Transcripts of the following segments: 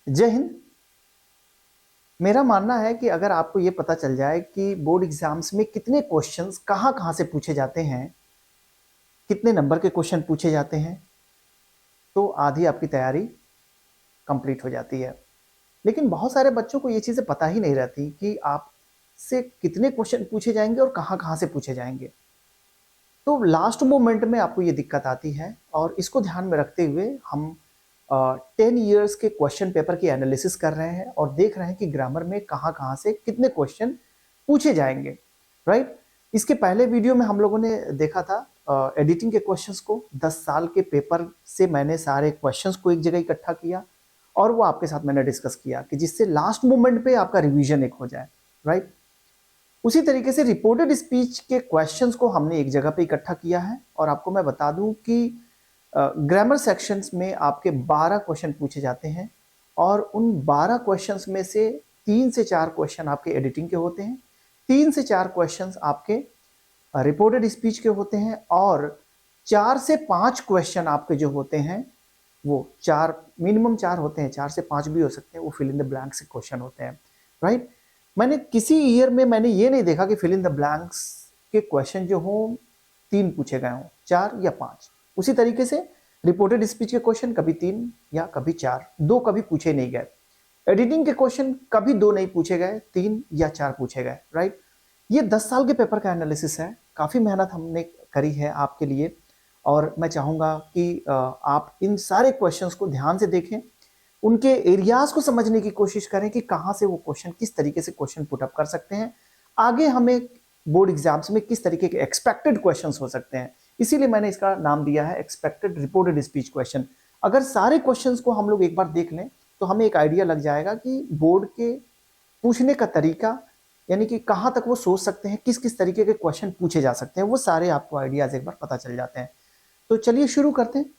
जय हिंद। मेरा मानना है कि अगर आपको ये पता चल जाए कि बोर्ड एग्जाम्स में कितने क्वेश्चंस कहाँ कहाँ से पूछे जाते हैं, कितने नंबर के क्वेश्चन पूछे जाते हैं, तो आधी आपकी तैयारी कंप्लीट हो जाती है। लेकिन बहुत सारे बच्चों को ये चीज़ें पता ही नहीं रहती कि आपसे कितने क्वेश्चन पूछे जाएंगे और कहाँ कहाँ से पूछे जाएंगे। तो लास्ट मोमेंट में आपको ये दिक्कत आती है, और इसको ध्यान में रखते हुए हम 10 ईयर्स के क्वेश्चन पेपर की एनालिसिस कर रहे हैं और देख रहे हैं कि ग्रामर में कहाँ कहाँ से कितने क्वेश्चन पूछे जाएंगे। राइट। इसके पहले वीडियो में हम लोगों ने देखा था एडिटिंग के क्वेश्चंस को। 10 साल के पेपर से मैंने सारे क्वेश्चंस को एक जगह इकट्ठा किया और वो आपके साथ मैंने डिस्कस किया कि जिससे लास्ट मोमेंट पे आपका रिवीजन एक हो जाए। राइट। उसी तरीके से रिपोर्टेड स्पीच के क्वेश्चंस को हमने एक जगह पे इकट्ठा किया है, और आपको मैं बता दूं कि ग्रामर सेक्शंस में आपके 12 क्वेश्चन पूछे जाते हैं, और उन 12 क्वेश्चंस में से 3 से 4 क्वेश्चन आपके एडिटिंग के होते हैं, 3 से 4 क्वेश्चंस आपके रिपोर्टेड स्पीच के होते हैं, और 4 से 5 क्वेश्चन आपके जो होते हैं वो मिनिमम 4 होते हैं, 4 से 5 भी हो सकते हैं, वो फिल इन द ब्लैंक से क्वेश्चन होते हैं। राइट। मैंने किसी ईयर में मैंने ये नहीं देखा कि फिल इन द ब्लैंक्स के क्वेश्चन जो हो 3 पूछे गए हों, 4 या 5। उसी तरीके से रिपोर्टेड स्पीच के क्वेश्चन कभी 3 या कभी 4, 2 कभी पूछे नहीं गए। एडिटिंग के क्वेश्चन कभी 2 नहीं पूछे गए, 3 या 4 पूछे गए। राइट। ये 10 साल के पेपर का एनालिसिस है, काफ़ी मेहनत हमने करी है आपके लिए, और मैं चाहूँगा कि आप इन सारे क्वेश्चंस को ध्यान से देखें, उनके एरियाज को समझने की कोशिश करें कि कहाँ से वो क्वेश्चन, किस तरीके से क्वेश्चन पुट अप कर सकते हैं, आगे हमें बोर्ड एग्जाम्स में किस तरीके के एक्सपेक्टेड क्वेश्चंस हो सकते हैं। इसीलिए मैंने इसका नाम दिया है एक्सपेक्टेड रिपोर्टेड स्पीच क्वेश्चन। अगर सारे क्वेश्चंस को हम लोग एक बार देख लें तो हमें एक आइडिया लग जाएगा कि बोर्ड के पूछने का तरीका, यानी कि कहाँ तक वो सोच सकते हैं, किस किस तरीके के क्वेश्चन पूछे जा सकते हैं, वो सारे आपको आइडियाज एक बार पता चल जाते हैं। तो चलिए शुरू करते हैं।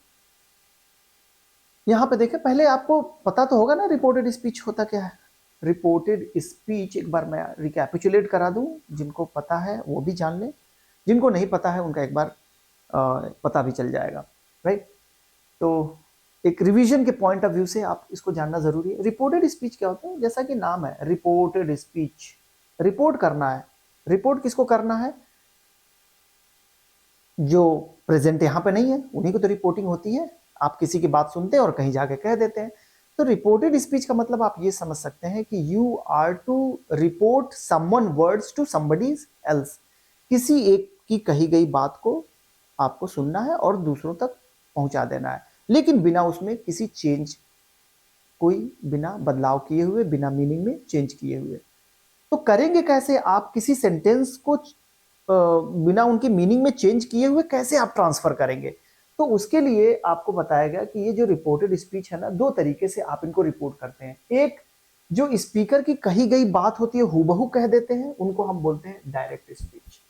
यहाँ पे देखें, पहले आपको पता तो होगा ना रिपोर्टेड स्पीच होता क्या है। रिपोर्टेड स्पीच एक बार मैं रिकैपिचुलेट करा दूं, जिनको पता है वो भी जान लें, जिनको नहीं पता है उनका एक बार पता भी चल जाएगा। राइट। तो एक रिवीजन के पॉइंट ऑफ व्यू से आप इसको जानना जरूरी है। रिपोर्टेड स्पीच क्या होता है, जैसा कि नाम है रिपोर्टेड स्पीच, रिपोर्ट करना है। रिपोर्ट किसको करना है? जो प्रेजेंट यहाँ पे नहीं है उन्हीं को तो रिपोर्टिंग होती है। आप किसी की बात सुनते हैं और कहीं जाके कह देते हैं। तो रिपोर्टेड स्पीच का मतलब आप ये समझ सकते हैं कि you are to report someone words to somebody else. किसी एक की कही गई बात को आपको सुनना है और दूसरों तक पहुंचा देना है, लेकिन बिना उसमें किसी चेंज, कोई बिना बदलाव किए हुए, बिना मीनिंग में चेंज किए हुए। तो करेंगे कैसे? आप किसी सेंटेंस को बिना उनकी मीनिंग में चेंज किए हुए कैसे आप ट्रांसफर करेंगे? तो उसके लिए आपको बताया गया कि ये जो रिपोर्टेड स्पीच है ना, 2 तरीके से आप इनको रिपोर्ट करते हैं। एक, जो स्पीकर की कही गई बात होती है हूबहू कह देते हैं, उनको हम बोलते हैं डायरेक्ट स्पीच।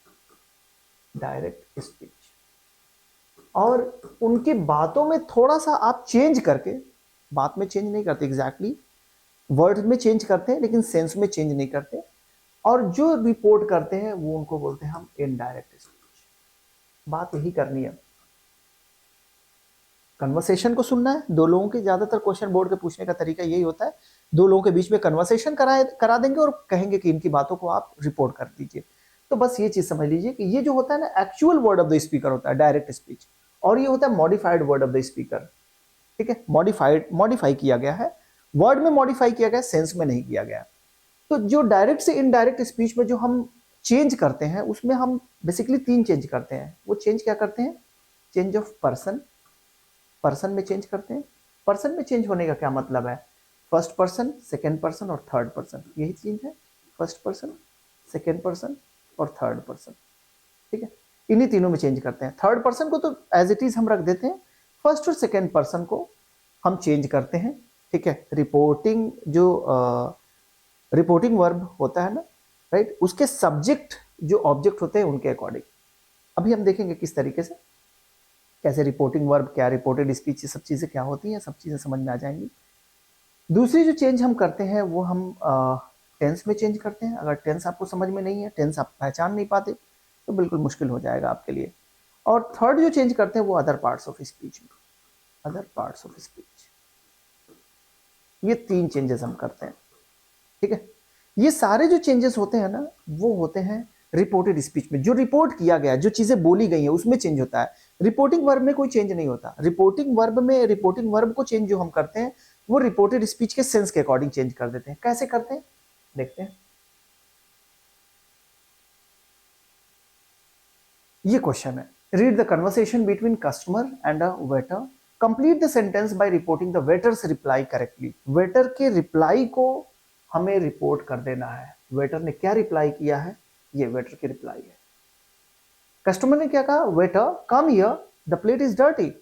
Direct speech. और उनकी बातों में थोड़ा सा आप चेंज करके, बात में चेंज नहीं करते एग्जैक्टली, वर्ड में चेंज करते हैं लेकिन सेंस में चेंज नहीं करते। और जो रिपोर्ट करते हैं वो उनको बोलते हैं हम इनडायरेक्ट स्पीच। बात यही करनी है, कन्वर्सेशन को सुनना है। 2 लोगों के, ज्यादातर क्वेश्चन बोर्ड के पूछने का तरीका यही होता है, 2 लोगों के बीच में कन्वर्सेशन करा देंगे और कहेंगे कि इनकी बातों को आप रिपोर्ट कर दीजिए। तो बस ये चीज समझ लीजिए कि ये जो होता है ना, actual word of the speaker होता है डायरेक्ट स्पीच, और ये होता है modified word of the speaker. ठीक है, मॉडिफाई किया गया है, वर्ड में मॉडिफाई किया गया, सेंस में नहीं किया गया। तो जो डायरेक्ट से इनडायरेक्ट स्पीच में जो हम चेंज करते हैं, उसमें हम बेसिकली 3 चेंज करते हैं। वो चेंज क्या करते हैं? चेंज ऑफ पर्सन, पर्सन में चेंज करते हैं। पर्सन में चेंज होने का क्या मतलब है? फर्स्ट पर्सन, सेकेंड पर्सन और थर्ड पर्सन, यही चेंज है। फर्स्ट पर्सन, सेकेंड पर्सन और थर्ड पर्सन। ठीक है, इन्हीं तीनों में चेंज करते हैं। थर्ड पर्सन को तो एज इट इज हम रख देते हैं, फर्स्ट और सेकेंड पर्सन को हम चेंज करते हैं। ठीक है, रिपोर्टिंग जो रिपोर्टिंग वर्ब होता है ना, राइट, उसके सब्जेक्ट जो ऑब्जेक्ट होते हैं उनके अकॉर्डिंग। अभी हम देखेंगे किस तरीके से, कैसे रिपोर्टिंग वर्ब क्या, रिपोर्टेड स्पीच, सब चीजें क्या होती हैं, सब चीजें समझ में आ जाएंगी। दूसरी जो चेंज हम करते हैं वो हम टेंस में चेंज करते हैं। अगर टेंस आपको समझ में नहीं है, टेंस आप पहचान नहीं पाते, तो बिल्कुल मुश्किल हो जाएगा आपके लिए। और थर्ड जो चेंज करते हैं वो अदर पार्ट्स ऑफ स्पीच में, अदर पार्ट्स ऑफ स्पीच। ये 3 चेंजेस हम करते हैं, ठीक है। ये सारे जो चेंजेस होते हैं ना, वो होते हैं रिपोर्टेड स्पीच में। जो रिपोर्ट किया गया, जो चीजें बोली गई है, उसमें चेंज होता है। रिपोर्टिंग वर्ब में कोई चेंज नहीं होता। रिपोर्टिंग वर्ब में, रिपोर्टिंग वर्ब को चेंज जो हम करते हैं, वो रिपोर्टेड स्पीच के सेंस के अकॉर्डिंग चेंज कर देते हैं। कैसे करते हैं, देखते हैं। ये क्वेश्चन है, read the conversation between customer and a waiter, complete the sentence by reporting the waiters reply correctly. Waiter के रिप्लाई को हमें रिपोर्ट कर देना है। वेटर ने क्या रिप्लाई किया है, ये वेटर की रिप्लाई है। कस्टमर ने क्या कहा, waiter come here the plate is dirty.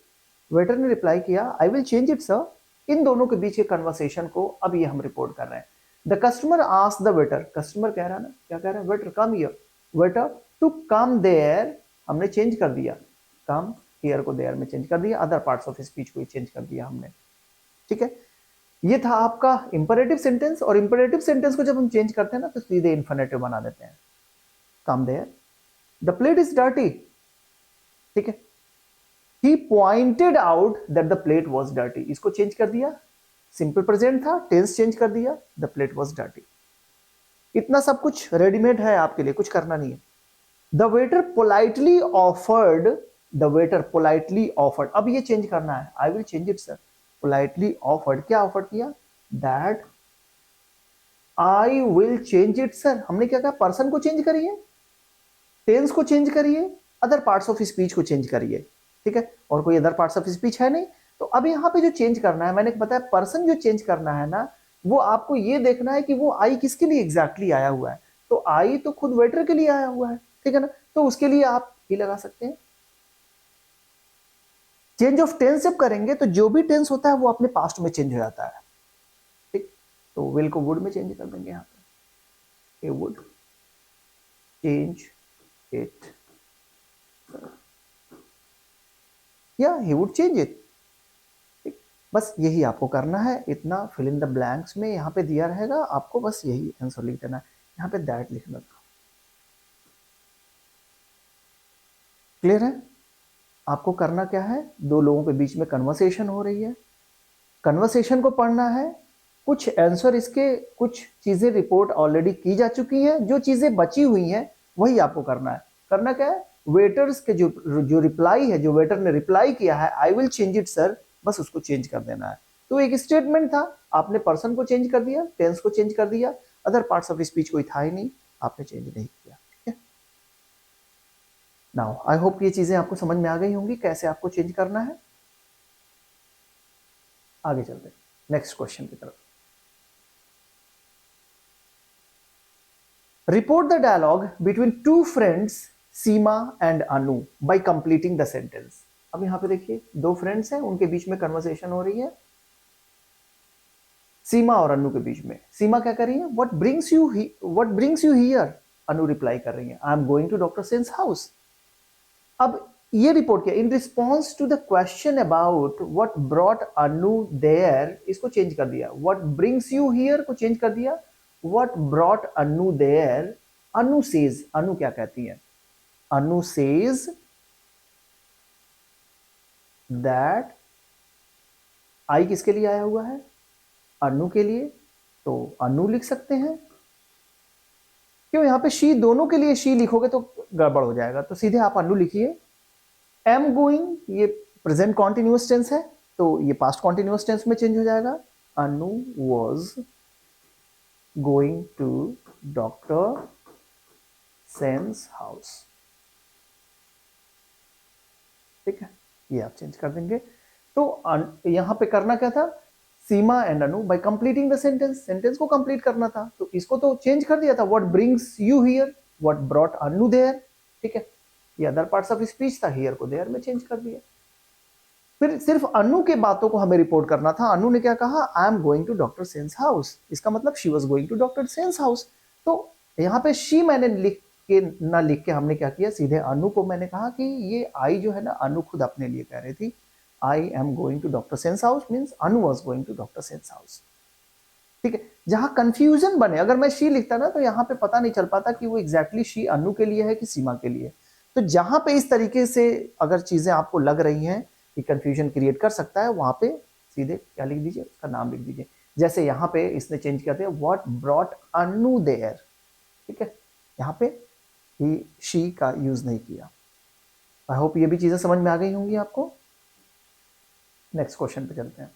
Waiter ने रिप्लाई किया, I will change it sir. इन दोनों के बीच के कन्वर्सेशन को अब ये हम रिपोर्ट कर रहे हैं। The customer asked the waiter, customer कह रहा है ना, क्या कह रहा है, waiter come here, waiter to come there, हमने चेंज कर दिया, कम हियर को देयर में चेंज कर दिया, अदर पार्ट्स ऑफ स्पीच को चेंज कर दिया हमने, ठीक है। ये था आपका इंपरेटिव सेंटेंस। और इंपरेटिव सेंटेंस को जब हम चेंज करते हैं ना, तो सीधे इंफिनिटिव बना देते हैं। Come there the plate is dirty, ठीक है। He pointed out that the plate was dirty, इसको चेंज कर दिया, सिंपल प्रेजेंट था, टेंस चेंज कर दिया, द प्लेट वॉज डर्टी। इतना सब कुछ रेडीमेड है आपके लिए, कुछ करना नहीं है। The waiter politely offered, the waiter politely offered, अब ये चेंज करना है, I will change it sir. Politely offered, क्या ऑफर किया, that I will change it sir. हमने क्या कहा, पर्सन को चेंज करिए, टेंस को चेंज करिए, अदर पार्ट्स ऑफ स्पीच को चेंज करिए, ठीक है। और कोई अदर पार्ट्स ऑफ स्पीच है नहीं। तो अब यहाँ पे जो चेंज करना है, मैंने बताया पर्सन जो चेंज करना है ना, वो आपको ये देखना है कि वो आई किसके लिए एग्जैक्टली आया हुआ है। तो आई तो खुद वेटर के लिए आया हुआ है, ठीक है ना। तो उसके लिए आप ही लगा सकते हैं। चेंज ऑफ टेंस जब करेंगे तो जो भी टेंस होता है वो अपने पास्ट में चेंज हो जाता है, ठीक। तो विल को वुड में चेंज कर देंगे, यहाँ पे वुड चेंज इट या ही वुड चेंज इट, ठीक। बस यही आपको करना है, इतना फिल इन द ब्लैंक्स में यहाँ पे दिया रहेगा, आपको बस यही आंसर लिख देना है। यहाँ पे दैट लिखना था, क्लियर है। आपको करना क्या है, दो लोगों के बीच में कन्वर्सेशन हो रही है, कन्वर्सेशन को पढ़ना है, कुछ आंसर इसके, कुछ चीजें रिपोर्ट ऑलरेडी की जा चुकी है, जो चीजें बची हुई हैं वही आपको करना है। करना क्या है, वेटर्स के जो रिप्लाई है, जो वेटर ने रिप्लाई किया है, I will change it sir, बस उसको चेंज कर देना है। तो एक स्टेटमेंट था, आपने पर्सन को चेंज कर दिया, टेंस को चेंज कर दिया, अदर पार्ट्स ऑफ स्पीच कोई था ही नहीं, आपने चेंज नहीं किया, ठीक है। नाउ आई होप ये चीजें आपको समझ में आ गई होंगी, कैसे आपको चेंज करना है। आगे चलते हैं नेक्स्ट क्वेश्चन की तरफ। Report the dialogue between two friends Seema and Anu by completing the sentence. अब यहां पे देखिए, दो फ्रेंड्स हैं, उनके बीच में कन्वर्सेशन हो रही है, सीमा और अनु के बीच में। सीमा क्या कर रही है, what brings you here, Anu reply कर रही है, I am going to doctor Sen's house. अब ये रिपोर्ट किया, in response to the question about what brought Anu there, इसको चेंज कर दिया, व्हाट ब्रिंग्स यू हियर को चेंज कर दिया, what brought Anu there. Anu says, Anu क्या कहती है, अनु सेज दैट, आई किसके लिए आया हुआ है, अनु के लिए, तो अनु लिख सकते हैं। क्यों, यहां पे शी, दोनों के लिए शी लिखोगे तो गड़बड़ हो जाएगा, तो सीधे आप अनु लिखिए। एम गोइंग, ये प्रेजेंट कॉन्टिन्यूअस टेंस है, तो ये पास्ट कॉन्टिन्यूअस टेंस में चेंज हो जाएगा। Anu was going to doctor Sen's house, ठीक है, ये आप चेंज कर देंगे। तो यहां पे करना क्या था, Seema and Anu by completing the sentence, sentence को कंप्लीट करना था, तो इसको तो चेंज कर दिया था, what brings you here, what brought Anu there, ठीक है। ये अदर पार्ट्स ऑफ स्पीच था, हियर को देयर में चेंज कर दिया। फिर सिर्फ अनु के बातों को हमें रिपोर्ट करना था। अनु ने क्या कहा, I am going to doctor Sen's house, इसका मतलब she was going to doctor Sen's house. तो यहाँ पे शी मैंने लिख के हमने क्या किया, सीधे अनु को मैंने कहा कि ये आई जो है ना, अनु खुद अपने लिए कह रही थी, I am going to doctor Sen's house means Anu was going to doctor Sen's house, ठीक है। जहां कंफ्यूजन बने, अगर मैं शी लिखता ना तो यहाँ पे पता नहीं चल पाता कि वो एग्जैक्टली शी अनु के लिए है कि सीमा के लिए। तो जहां पे इस तरीके से अगर चीजें आपको लग रही हैं कि कंफ्यूजन क्रिएट कर सकता है, वहां पे सीधे क्या लिख दीजिए, उसका नाम लिख दीजिए। जैसे यहाँ पे इसने चेंज किया था व्हाट ब्रॉट अनु देयर, ठीक है, यहाँ पे ही शी का यूज नहीं किया। आई होप ये भी चीजें समझ में आ गई होंगी आपको। नेक्स्ट क्वेश्चन पे चलते हैं।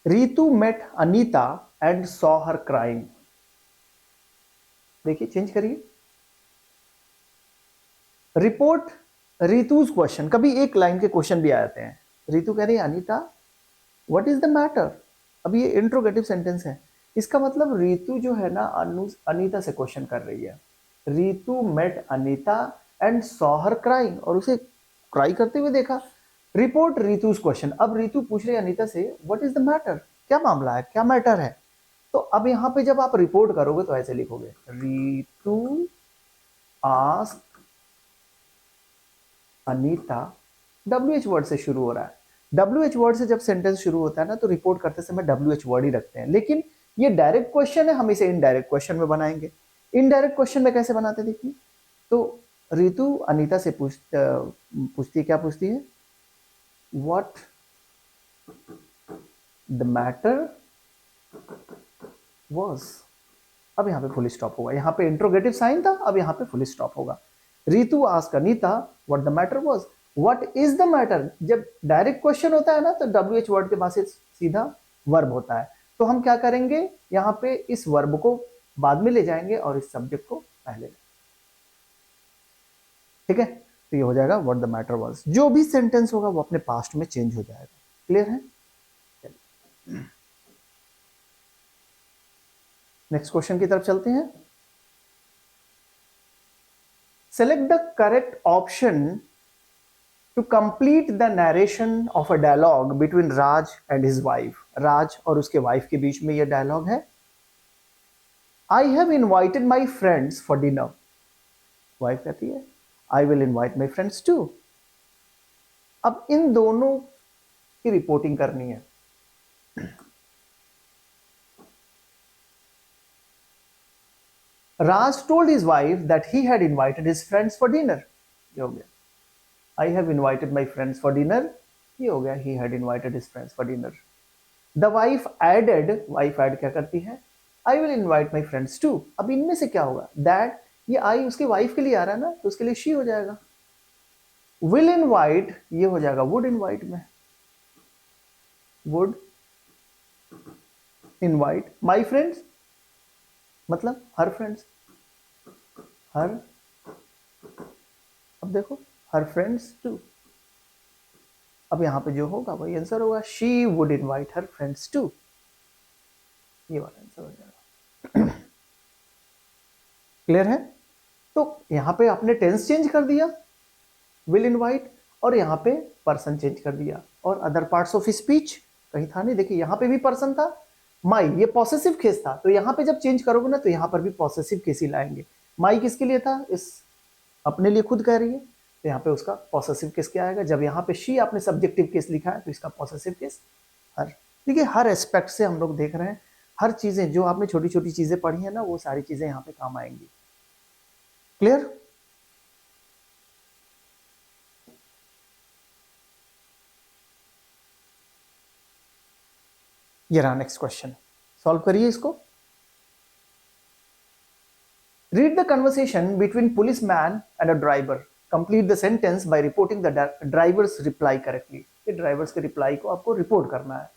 Ritu met Anita and saw her crying. देखिए चेंज करिए, रिपोर्ट रितुज क्वेश्चन, कभी एक लाइन के क्वेश्चन भी आ जाते हैं। रितु कह रही है Anita what is the matter, अब ये इंट्रोगेटिव सेंटेंस है, इसका मतलब रितु जो है ना अनीता से क्वेश्चन कर रही है। Ritu met Anita and saw her crying, और उसे क्राई करते हुए देखा। रिपोर्ट रितुज क्वेश्चन, अब रितु पूछ रही है अनीता से व्हाट इज द मैटर, क्या मामला है, क्या मैटर है। तो अब यहां पे जब आप रिपोर्ट करोगे तो ऐसे लिखोगे Ritu ask Anita, WH word से शुरू हो रहा है। WH वर्ड से जब सेंटेंस शुरू होता है ना तो रिपोर्ट करते समय WH वर्ड ही रखते हैं, लेकिन ये डायरेक्ट क्वेश्चन है, हम इसे इनडायरेक्ट क्वेश्चन में बनाएंगे। इनडायरेक्ट क्वेश्चन में कैसे बनाते देखिए, तो रितु अनीता से पूछती है, क्या पूछती है, व्हाट द मैटर वॉज। अब यहाँ पे फुल स्टॉप होगा, यहाँ पे इंट्रोगेटिव साइन था, अब यहाँ पे फुल स्टॉप होगा। Ritu ask Anita what the matter was, what is the matter. जब डायरेक्ट क्वेश्चन होता है ना तो WH वर्ड के बाद से सीधा वर्ब होता है, तो हम क्या करेंगे, यहाँ पे इस वर्ब को बाद में ले जाएंगे और इस सब्जेक्ट को पहले, ठीक है। तो ये हो जाएगा व्हाट द मैटर वॉज, जो भी सेंटेंस होगा वो अपने पास्ट में चेंज हो जाएगा। क्लियर है। नेक्स्ट क्वेश्चन की तरफ चलते हैं। Select the correct option to complete the narration of a dialogue between Raj and his wife. Raj और उसके वाइफ के बीच में यह डायलॉग है। I have invited my friends for dinner. Wife कहती है I will invite my friends too. अब इन दोनों की रिपोर्टिंग करनी है। Raj told his wife that he had invited his friends for dinner. ये हो गया, I have invited my friends for dinner. ये हो गया, he had invited his friends for dinner. The wife added, wife add क्या करती है, I will invite my friends too. अब इनमें से क्या होगा, that ये I उसके वाइफ के लिए आ रहा है ना, तो उसके लिए she हो जाएगा। Will invite ये हो जाएगा would invite में, would invite my friends मतलब हर फ्रेंड्स, हर, अब देखो हर फ्रेंड्स टू। अब यहां पे जो होगा वही आंसर होगा, she would invite her friends to, ये वाला आंसर हो जाएगा। क्लियर है। तो यहां पे आपने टेंस चेंज कर दिया, विल इनवाइट, और यहां पे पर्सन चेंज कर दिया, और अदर पार्ट्स ऑफ स्पीच कहीं था नहीं। देखिए यहां पे भी पर्सन था, माई ये पॉसेसिव केस था, तो यहां पे जब चेंज करोगे ना तो यहां पर भी पॉसेसिव केस ही लाएंगे। माई किसके लिए था, इस अपने लिए खुद कह रही है, तो यहाँ पे उसका पॉसेसिव केस क्या आएगा। जब यहाँ पे शी आपने सब्जेक्टिव केस लिखा है तो इसका पॉसेसिव केस हर। देखिए हर एस्पेक्ट से हम लोग देख रहे हैं, हर चीजें जो आपने छोटी छोटी चीजें पढ़ी है ना वो सारी चीजें यहाँ पे काम आएंगी। क्लियर। ये रहा नेक्स्ट क्वेश्चन, सॉल्व करिए इसको। Read the conversation between policeman and a driver, complete the sentence by reporting the driver's reply correctly. ये ड्राइवर्स के रिप्लाई को आपको रिपोर्ट करना है।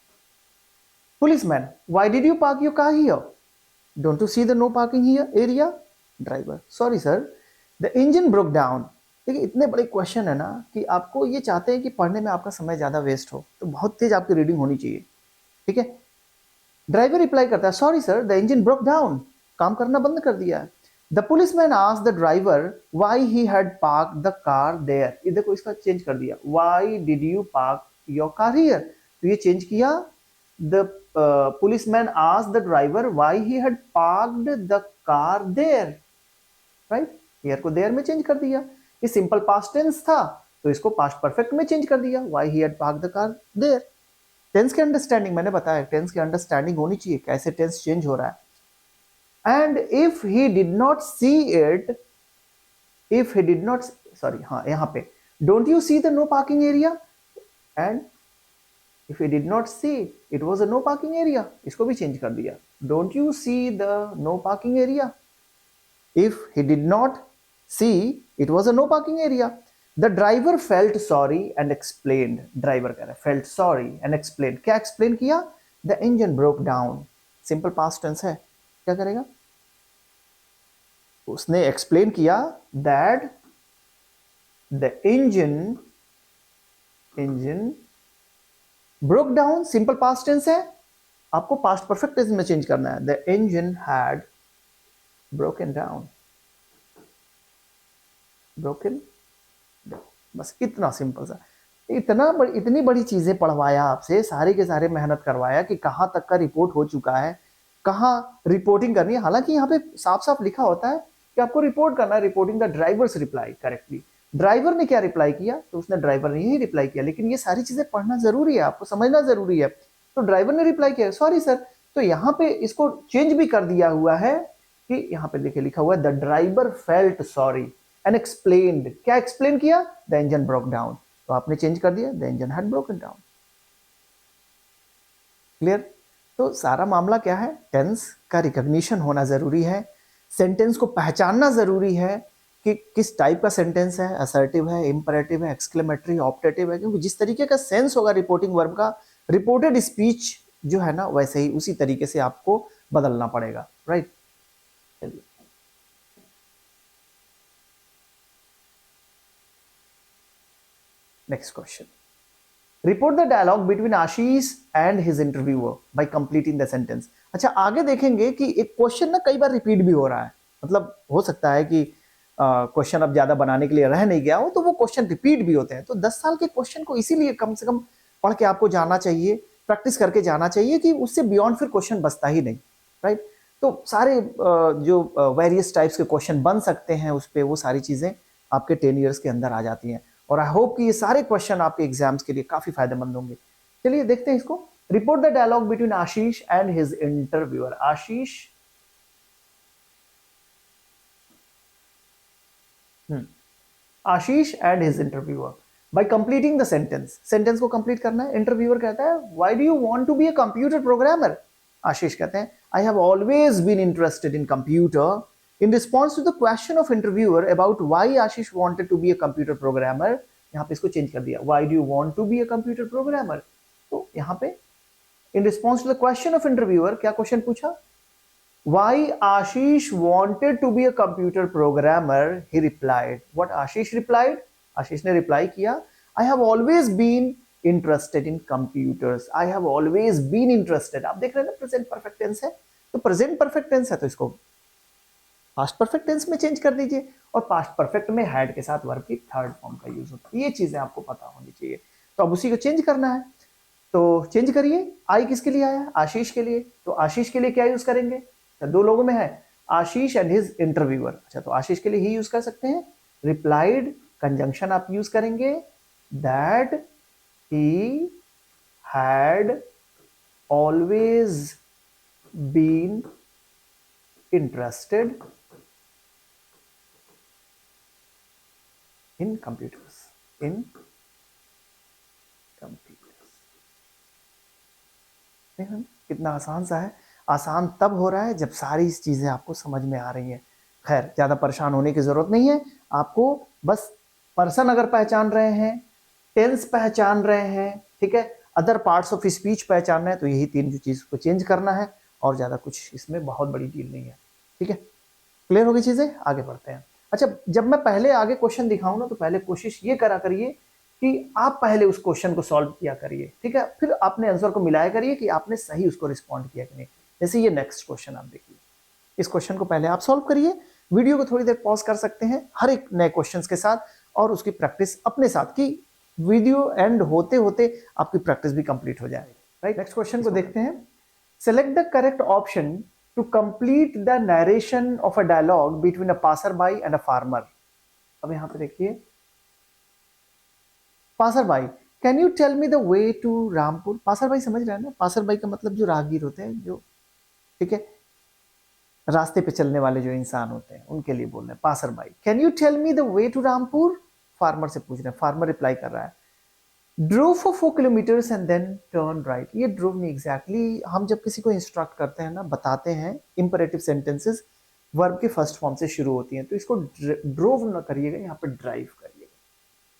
Policeman why did you park your car here, don't you see the no parking here area. Driver sorry sir the engine broke down. देखिए इतने बड़े question है ना कि आपको ये चाहते हैं कि पढ़ने में आपका समय ज्यादा वेस्ट हो, तो बहुत तेज आपकी रीडिंग होनी चाहिए, ठीक है। ड्राइवर रिप्लाई करता है sorry sir the engine broke down, काम करना बंद कर दिया है। The policeman asked the driver why he had parked the car there. ये देखो इसका चेंज कर दिया, why did you park your car here, तो ये चेंज किया। The policeman asked the driver why he had parked the car there, right. Here को there में चेंज कर दिया। ये सिंपल पास्ट टेंस था तो इसको पास्ट परफेक्ट में चेंज कर दिया, why he had parked the car there. Tense की अंडरस्टैंडिंग मैंने बताया, टेंस की अंडरस्टैंडिंग होनी चाहिए, कैसे टेंस चेंज हो रहा है। And if he did not see it, if he did not, sorry हाँ यहाँ पे don't you see the no parking area, and If he did not see, it was a no parking area. इसको भी change कर दिया. Don't you see the no parking area? If he did not see, it was a no parking area. The driver felt sorry and explained. Driver कह रहा है felt sorry and explained. क्या explain किया? The engine broke down. Simple past tense है. क्या करेगा? उसने explain किया that the engine broke down. Simple past tense है. आपको past perfect tense में change करना है. The engine had broken down. Broken down. बस इतना सिंपल सा. इतनी बड़ी चीजें पढ़वाया आपसे, सारे के सारे मेहनत करवाया कि कहां तक का रिपोर्ट हो चुका है, कहां रिपोर्टिंग करनी है. हालांकि यहाँ पे साफ साफ लिखा होता है कि आपको रिपोर्ट करना है, reporting the driver's reply correctly. Driver ने क्या रिप्लाई किया, तो उसने ड्राइवर ने ही रिप्लाई किया. लेकिन ये सारी चीजें पढ़ना जरूरी है, आपको समझना जरूरी है. तो ड्राइवर ने रिप्लाई किया सॉरी सर. तो यहाँ पे इसको चेंज भी कर दिया हुआ है कि यहाँ पे देखिए लिखा हुआ है the driver felt sorry and explained. क्या एक्सप्लेन किया? The engine broke down. तो आपने चेंज कर दिया the engine had broken down. Clear? तो सारा मामला क्या है, टेंस का रिकॉग्निशन होना जरूरी है, सेंटेंस को पहचानना जरूरी है कि किस टाइप का सेंटेंस है, असर्टिव है, इंपरेटिव है, एक्सक्लेमेटरी, ऑप्टेटिव है. क्योंकि जिस तरीके का सेंस होगा रिपोर्टिंग वर्ब का, रिपोर्टेड स्पीच जो है ना वैसे ही उसी तरीके से आपको बदलना पड़ेगा. राइट? चलिए next question. Report the dialogue between Ashish and his interviewer by completing the sentence. अच्छा, आगे देखेंगे कि एक क्वेश्चन ना कई बार रिपीट भी हो रहा है. मतलब हो सकता है कि क्वेश्चन अब ज्यादा बनाने के लिए रह नहीं गया हो, तो वो क्वेश्चन रिपीट भी होते हैं. तो 10 साल के क्वेश्चन को इसीलिए कम से कम पढ़ के आपको जाना चाहिए, प्रैक्टिस करके जाना चाहिए कि उससे बियॉन्ड फिर क्वेश्चन बचता ही नहीं. राइट? तो सारे जो वेरियस टाइप्स के क्वेश्चन बन सकते हैं उस पर, वो सारी चीजें आपके 10 ईयर्स के अंदर आ जाती हैं. और आई होप कि ये सारे क्वेश्चन आपके एग्जाम्स के लिए काफी फायदेमंद होंगे. चलिए देखते हैं इसको. Report the dialogue between Ashish and his interviewer. Ashish and his interviewer by completing the sentence. Sentence को कंप्लीट करना है. इंटरव्यूअर कहता है why do you want to be a computer programmer. Ashish कहते हैं I have always been interested in computer. In response to the question of interviewer about why Ashish wanted to be a computer programmer, यहाँ पे इसको change कर दिया. Why do you want to be a computer programmer? तो यहाँ पे in response to the question of interviewer, क्या question पूछा? Why Ashish wanted to be a computer programmer? He replied. What Ashish replied? आशीष ने reply किया I have always been interested in computers. I have always been interested. आप देख रहे हैं ना, present perfect tense है. तो प्रेजेंट परफेक्ट टेंस है तो इसको पास्ट परफेक्ट टेंस में चेंज कर दीजिए. और पास्ट परफेक्ट में हैड के साथ वर्ब की थर्ड फॉर्म का यूज होता है. ये चीजें आपको पता होनी चाहिए. तो अब उसी को चेंज करना है, तो चेंज करिए. आई किसके लिए आया? आशीष के लिए. तो आशीष के लिए क्या यूज करेंगे? तो दो लोगों में है आशीष एंड हिज इंटरव्यूअर. अच्छा, तो आशीष के लिए ही यूज कर सकते हैं. रिप्लाइड कंजंक्शन आप यूज करेंगे that he had always been interested in computers. कितना आसान सा है. आसान तब हो रहा है जब सारी चीजें आपको समझ में आ रही हैं. खैर, ज्यादा परेशान होने की जरूरत नहीं है. आपको बस पर्सन अगर पहचान रहे हैं, टेंस पहचान रहे हैं, ठीक है, अदर पार्ट्स ऑफ स्पीच पहचान रहे हैं, तो यही 3 चीज को चेंज करना है. और ज्यादा कुछ इसमें बहुत बड़ी डील नहीं है. ठीक है, क्लियर हो गई चीजें? आगे बढ़ते हैं. अच्छा, जब मैं पहले आगे क्वेश्चन दिखाऊं ना, तो पहले कोशिश ये करा करिए कि आप पहले उस क्वेश्चन को सॉल्व किया करिए. ठीक है, फिर अपने आंसर को मिलाया करिए कि आपने सही उसको रिस्पॉन्ड किया कि नहीं. जैसे ये नेक्स्ट क्वेश्चन आप देखिए. इस क्वेश्चन को पहले आप सॉल्व करिए. वीडियो को थोड़ी देर पॉज कर सकते हैं हर एक नए क्वेश्चन के साथ, और उसकी प्रैक्टिस अपने साथ की वीडियो एंड होते होते आपकी प्रैक्टिस भी कंप्लीट हो जाएगी. राइट? नेक्स्ट क्वेश्चन को देखते हैं. Select the correct option to complete the narration of a dialogue between a passerby and a farmer. अब यहां पे देखिए, passerby, can you tell me the way to Rampur? passerby समझ रहे हैं ना? passerby का मतलब जो राहगीर होते हैं, जो, ठीक है, रास्ते पे चलने वाले जो इंसान होते हैं, उनके लिए बोल रहे हैं passerby. Can you tell me the way to Rampur? Farmer से पूछ रहे हैं. फार्मर रिप्लाई कर रहा है drove for 4 kilometres and then turn right. ये ड्रोव नहीं एग्जैक्टली हम जब किसी को इंस्ट्रक्ट करते हैं ना, बताते हैं, इंपरेटिव सेंटेंसेस वर्ब के फर्स्ट फॉर्म से शुरू होती हैं, तो इसको ड्रोव ना करिएगा, यहाँ पे ड्राइव करिएगा।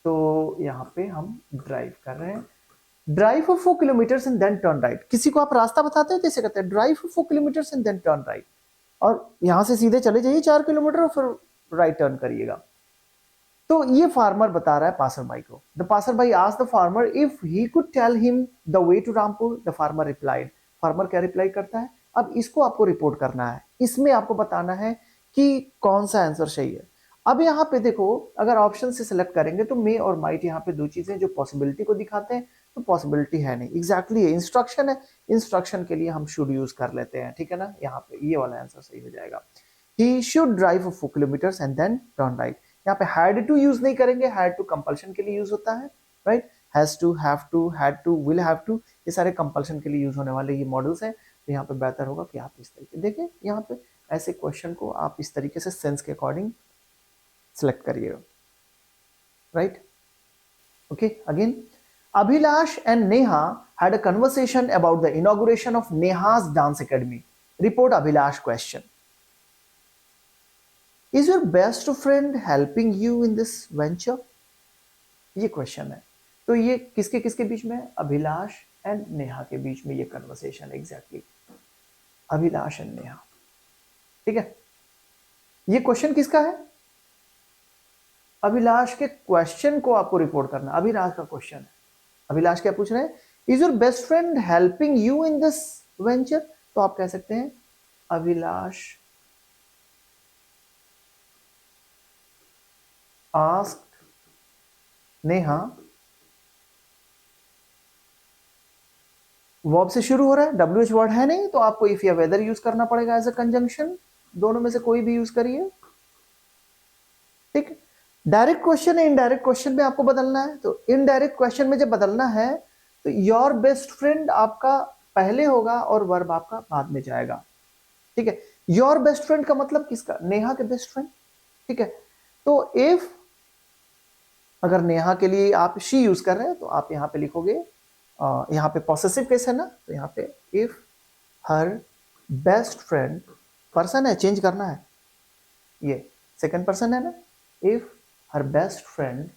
तो यहाँ पे हम ड्राइव कर रहे हैं, drive for 4 kilometres and then turn right. किसी को आप रास्ता बताते हो तो ऐसे कहते हैं drive for 4 kilometres and then turn right, और यहां से सीधे चले जाइए 4 किलोमीटर और फिर राइट टर्न करिएगा। तो ये फार्मर बता रहा है पासर बाई को। The passer by asked the farmer if he could tell him the way to Rampur. The farmer replied. Farmer क्या रिप्लाई करता है, अब इसको आपको रिपोर्ट करना है, इसमें आपको बताना है कि कौन सा आंसर सही है। अब यहाँ पे देखो, अगर ऑप्शन से सिलेक्ट करेंगे तो मे और माइट यहाँ पे दो चीजें जो पॉसिबिलिटी को दिखाते हैं, तो पॉसिबिलिटी है नहीं, एग्जैक्टली ये इंस्ट्रक्शन है, इंस्ट्रक्शन के लिए हम शुड यूज कर लेते हैं, ठीक है ना। यहाँ पे ये वाला आंसर सही हो जाएगा, he should drive 4 kilometres and then turn right. यहाँ पे हैड टू यूज नहीं करेंगे, हैड टू कंपल्शन के लिए यूज होता है, right. Has to, have to, had to, will have to, ये सारे कंपल्शन के लिए यूज होने वाले ये मॉडल्स हैं। तो यहाँ पे बेहतर होगा कि आप इस तरीके देखिए, यहाँ पे ऐसे क्वेश्चन को आप इस तरीके से सेंस के अकॉर्डिंग सिलेक्ट करिएगा, right. Okay, again, Abhilash and Neha had a conversation about the inauguration of Neha's dance academy. Report Abhilash question. Is your best friend helping you in this venture? ये question है। तो ये किसके किसके बीच में है, Abhilash and Neha के बीच में ये conversation exactly, Abhilash and Neha, ठीक है। ये क्वेश्चन किसका है, अभिलाष के क्वेश्चन को आपको रिपोर्ट करना, अभिलाष का क्वेश्चन है। अभिलाष क्या पूछ रहे हैं, is your best friend helping you in this venture. तो आप कह सकते हैं अभिलाष आस्क्ड नेहा, वर्ब से शुरू हो रहा है, WH वर्ड है नहीं, तो आपको इफ या वेदर यूज करना पड़ेगा एज अ कंजंक्शन, दोनों में से कोई भी यूज करिए, ठीक। डायरेक्ट क्वेश्चन है, इनडायरेक्ट क्वेश्चन में आपको बदलना है। तो इनडायरेक्ट क्वेश्चन में जब बदलना है तो योर बेस्ट फ्रेंड आपका पहले होगा और वर्ब आपका बाद में जाएगा, ठीक है। योर बेस्ट फ्रेंड का मतलब किसका, नेहा के बेस्ट फ्रेंड, ठीक है। तो इफ अगर नेहा के लिए आप शी यूज कर रहे हैं तो आप यहां पे लिखोगे, यहां पे पॉसेसिव केस है ना, तो यहां पे if her best friend, person है, चेंज करना है, ये सेकंड पर्सन है ना, if her best friend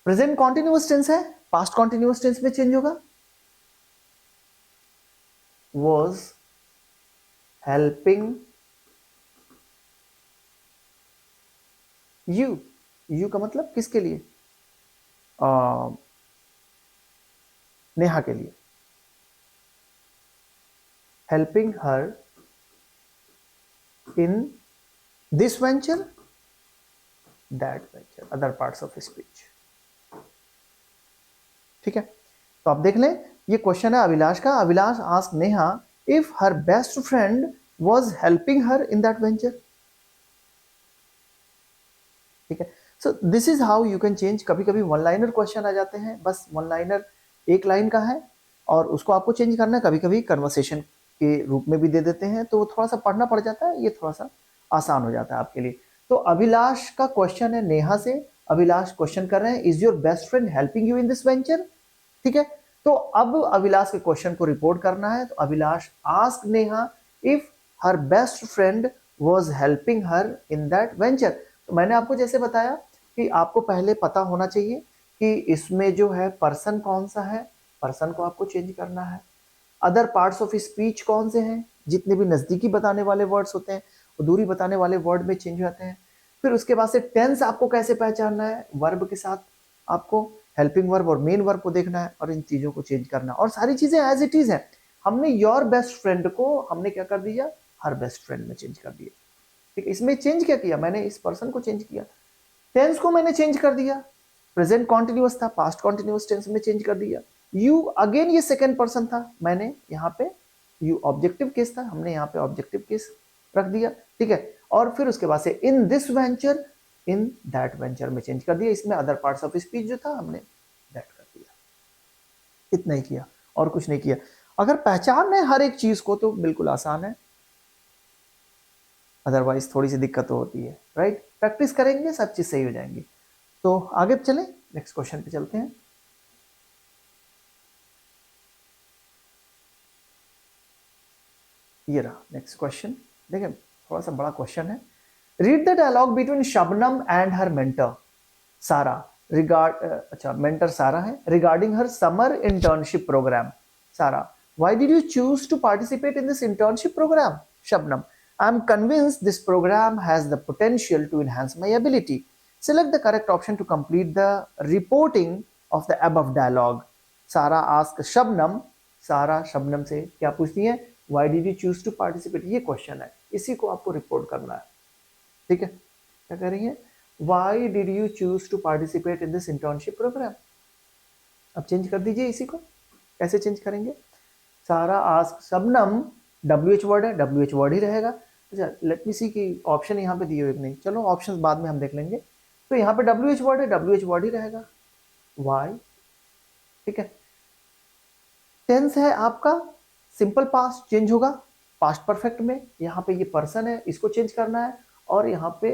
present continuous tense है, पास्ट कॉन्टिन्यूअस टेंस में चेंज होगा, was helping you, you का मतलब किसके लिए, नेहा के लिए, helping her in this venture, that venture, other parts of speech, ठीक है। तो आप देख लें, ये क्वेश्चन है अभिलाष का। Abhilash ask Neha if her best friend was helping her in that venture, ठीक है। So this is how you can change. कभी कभी वन लाइनर क्वेश्चन आ जाते हैं, बस वन लाइनर एक लाइन का है और उसको आपको चेंज करना है, कभी कभी कन्वर्सेशन के रूप में भी दे देते हैं, तो थोड़ा सा पढ़ना पड़ जाता है, ये थोड़ा सा आसान हो जाता है आपके लिए। तो अभिलाष का क्वेश्चन है नेहा से, अभिलाष क्वेश्चन कर रहे हैं is your best friend helping you in this venture, ठीक है। तो अब अभिलाष के क्वेश्चन को रिपोर्ट करना है, तो Abhilash ask Neha if her best friend was helping her in that venture. तो मैंने आपको जैसे बताया कि आपको पहले पता होना चाहिए कि इसमें जो है पर्सन कौन सा है, पर्सन को आपको चेंज करना है। अदर पार्ट्स ऑफ स्पीच कौन से हैं, जितने भी नजदीकी बताने वाले वर्ड्स होते हैं वो दूरी बताने वाले वर्ड में चेंज होते हैं। फिर उसके बाद से टेंस आपको कैसे पहचानना है, वर्ब के साथ आपको हेल्पिंग वर्ब और मेन वर्ब को देखना है और इन चीजों को चेंज करना, और सारी चीजें एज इट इज है। हमने योर बेस्ट फ्रेंड को हमने क्या कर दिया, हर बेस्ट फ्रेंड में चेंज कर दिया, ठीक है। इसमें चेंज क्या किया, मैंने इस पर्सन को चेंज किया, टेंस को मैंने चेंज कर दिया, प्रेजेंट कॉन्टिन्यूअस था, पास्ट कॉन्टिन्यूअस टेंस में चेंज कर दिया। यू अगेन ये सेकेंड पर्सन था, मैंने यहाँ पे यू ऑब्जेक्टिव केस था, हमने यहाँ पे ऑब्जेक्टिव केस रख दिया, ठीक है। और फिर उसके बाद से in this venture, in that venture में चेंज कर दिया। इसमें अदर पार्ट्स ऑफ स्पीच जो था हमने दैट कर दिया, इतना ही किया और कुछ नहीं किया। अगर पहचान है हर एक चीज को तो बिल्कुल आसान है। अदरवाइज थोड़ी सी दिक्कत तो होती है, राइट। प्रैक्टिस करेंगे सब चीज सही हो जाएंगी। तो आगे चले, नेक्स्ट क्वेश्चन पे चलते हैं। ये रहा नेक्स्ट क्वेश्चन। देखिए थोड़ा सा बड़ा क्वेश्चन है। Read the dialogue between Shabnam and her mentor Sara अच्छा मेंटर सारा है, regarding her summer internship program. Sara, why did you choose to participate in this internship programme? Shabnam, I am convinced this program has the potential to enhance my ability. Select the correct option to complete the reporting of the above dialogue. सारा ask Shabnam, सारा शबनम से क्या पूछती है? Why did you choose to participate? ये question है, इसी को आपको रिपोर्ट करना है। ठीक है, क्या कह रही है? Why did you choose to participate in this internship program? अब चेंज कर दीजिए इसी को। कैसे चेंज करेंगे? सारा आस्क शबनम, WH वर्ड है, WH वर्ड ही रहेगा। अच्छा लेट मी सी कि ऑप्शन यहाँ पे दिए हुए नहीं, चलो ऑप्शंस बाद में हम देख लेंगे। तो यहाँ पे WH वर्ड है, WH वर्ड ही रहेगा। वाई, ठीक है। टेंस है आपका सिंपल पास्ट, चेंज होगा पास्ट परफेक्ट में। यहाँ पे ये पर्सन है, इसको चेंज करना है, और यहाँ पे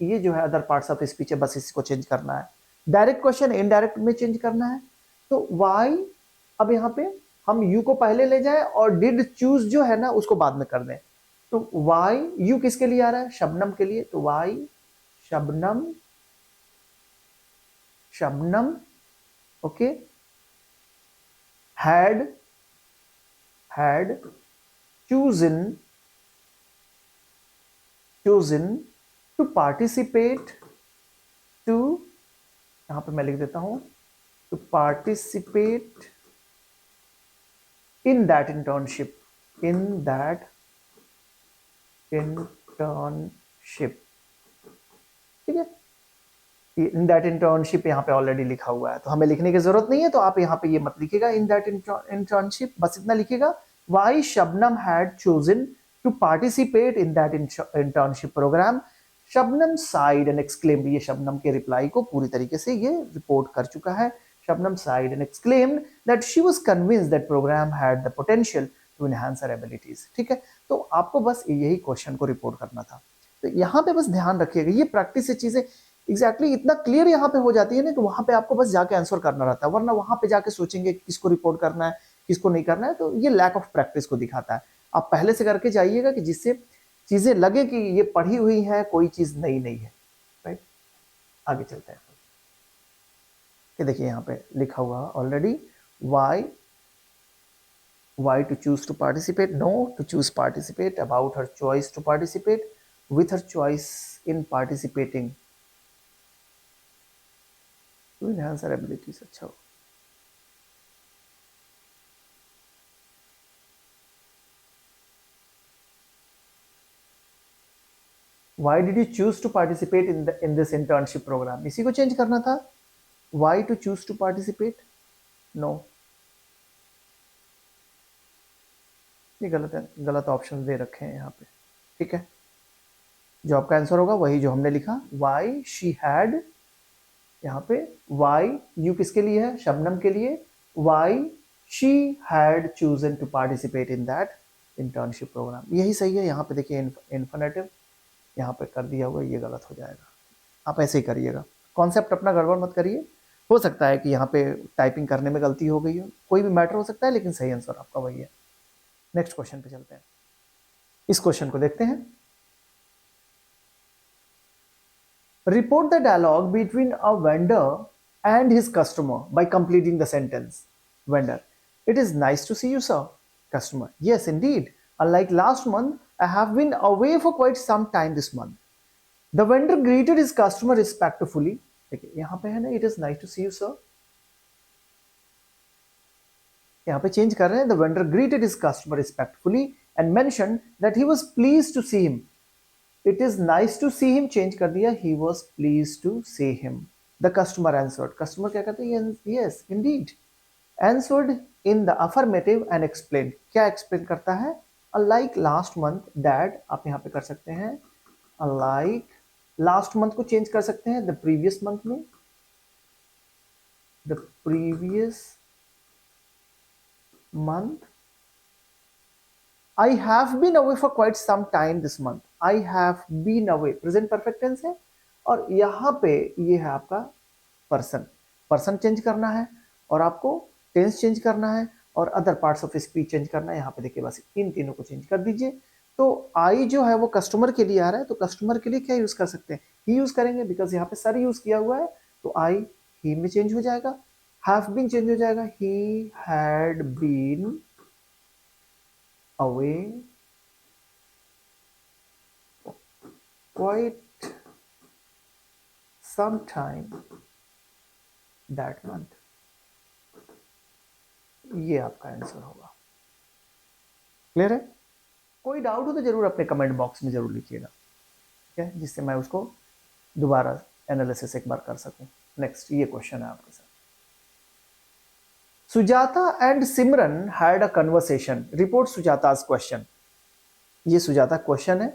ये जो है अदर पार्ट्स ऑफ स्पीच है, बस इसको चेंज करना है। डायरेक्ट क्वेश्चन इनडायरेक्ट में चेंज करना है। तो वाई, अब यहाँ पे हम यू को पहले ले जाए और डिड चूज जो है ना उसको बाद में कर दें। तो वाई, यू किसके लिए आ रहा है? शबनम के लिए। तो why Shabnam, Shabnam, okay, had chosen to participate to, यहां पे मैं लिख देता हूं, to participate in that internship, ठीक है। इन दैट इंटर्नशिप यहाँ पे ऑलरेडी लिखा हुआ है तो हमें लिखने की जरूरत नहीं है, तो आप यहाँ पे ये मत लिखिएगा इन दैट इंटर्नशिप, बस इतना लिखिएगा why Shabnam had chosen to participate in that internship programme. Shabnam said and exclaimed, ये शबनम के रिप्लाई को पूरी तरीके से ये रिपोर्ट कर चुका है। Shabnam said and exclaimed that she was convinced that programme had the potential to enhance her abilities. ठीक है, तो आपको बस यही क्वेश्चन को रिपोर्ट करना था। तो यहाँ पे बस ध्यान रखिएगा, ये प्रैक्टिस से चीजें एग्जैक्टली इतना क्लियर यहाँ पे हो जाती है ना कि वहां पे आपको बस जाके आंसर करना रहता है, वरना वहां पे जाके सोचेंगे किसको रिपोर्ट करना है किसको नहीं करना है, तो ये लैक ऑफ प्रैक्टिस को दिखाता है। आप पहले से करके जाइएगा कि जिससे चीजें लगे कि ये पढ़ी हुई है, कोई चीज नई नहीं है, राइट। आगे चलते हैं, कि देखिए यहाँ पे लिखा हुआ already, why to choose to participate, no to choose participate, about her choice to participate, with her choice in participating to enhance her abilities। अच्छा, why did you choose to participate in this internship program, इसी को change करना था। why to choose to participate, no, ये गलत है, गलत option दे रखे हैं यहाँ पे। ठीक है, जो आपका आंसर होगा वही जो हमने लिखा, why she had, यहाँ पे why यू किसके लिए है? शबनम के लिए। why she had chosen to participate in that internship program, यही सही है। यहाँ पे देखिए इन्फिनेटिव यहाँ पे कर दिया हुआ, ये गलत हो जाएगा। आप ऐसे ही करिएगा, कॉन्सेप्ट अपना गड़बड़ मत करिए। हो सकता है कि यहाँ पे टाइपिंग करने में गलती हो गई हो, कोई भी मैटर हो सकता है, लेकिन सही आंसर आपका वही है। नेक्स्ट क्वेश्चन पे चलते हैं, इस क्वेश्चन को देखते हैं। Report the dialogue between a vendor and his customer by completing the sentence. Vendor: it is nice to see you, sir. Customer: yes, indeed. Unlike last month, I have been away for quite some time this month. The vendor greeted his customer respectfully. देखिए यहाँ पे है ना, it is nice to see you, sir. यहाँ पे change कर रहे हैं, the vendor greeted his customer respectfully and mentioned that he was pleased to see him. It is nice to see him change कर दिया, he was pleased to see him. The customer answered. Customer क्या कहते हैं? Yes, indeed. Answered in the affirmative and explained. क्या explain करता है? Unlike last month, Dad, आप यहाँ पे कर सकते हैं unlike last month को चेंज कर सकते हैं the previous month में, the previous month I have been away for quite some time this month, I have been away present perfect tense है, और यहाँ पे ये है आपका पर्सन, पर्सन चेंज करना है और आपको टेंस चेंज करना है और other parts of speech change करना है। यहाँ पे देखिए बस इन तीनों को चेंज कर दीजिए। तो आई जो है वो कस्टमर के लिए आ रहा है, तो कस्टमर के लिए क्या यूज कर सकते हैं, ही यूज करेंगे, बिकॉज यहाँ पे सर यूज किया हुआ है, तो आई ही में चेंज हो जाएगा, हैव बीन चेंज हो जाएगा, he had been away quite some time that month। ये आपका आंसर होगा। क्लियर है? कोई डाउट हो तो जरूर अपने कमेंट बॉक्स में जरूर लिखिएगा, ठीक है, जिससे मैं उसको दोबारा एनालिसिस एक बार कर सकूं। नेक्स्ट ये क्वेश्चन है आपके साथ। Sujata and Simran had a conversation, report Sujata's question. ये सुजाता क्वेश्चन है,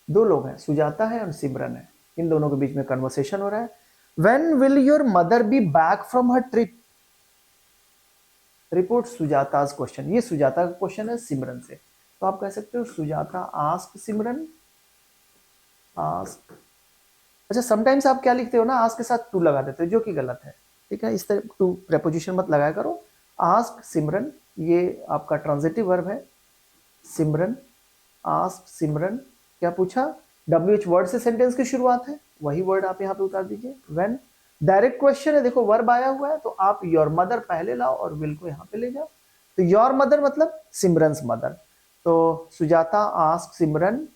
दो लोग हैं, सुजाता है और सिमरन है, इन दोनों के बीच में कन्वर्सेशन हो रहा है। When will your mother be back from her trip, report Sujata's question. ये सुजाता का क्वेश्चन है सिमरन से, तो आप कह सकते हो सुजाता आस्क सिमरन, आस्क। अच्छा समटाइम्स आप क्या लिखते हो ना, आस्क के साथ टू लगा देते हो, जो कि गलत है, ठीक है, इस तरह टू प्रेपोजिशन मत लगाया करो। आस्क सिमरन ये आपका ट्रांजिटिव वर्ब है, सिमरन, आस्क सिमरन, क्या पूछा, WH वर्ड से सेंटेंस की शुरुआत है, वही वर्ड आप यहाँ पे उतार दीजिए। व्हेन डायरेक्ट क्वेश्चन है, देखो वर्ब आया हुआ है, तो आप योर मदर पहले लाओ और विल को यहाँ पे ले जाओ, तो योर मदर मतलब सिमरन्स मदर, तो Sujata ask Simran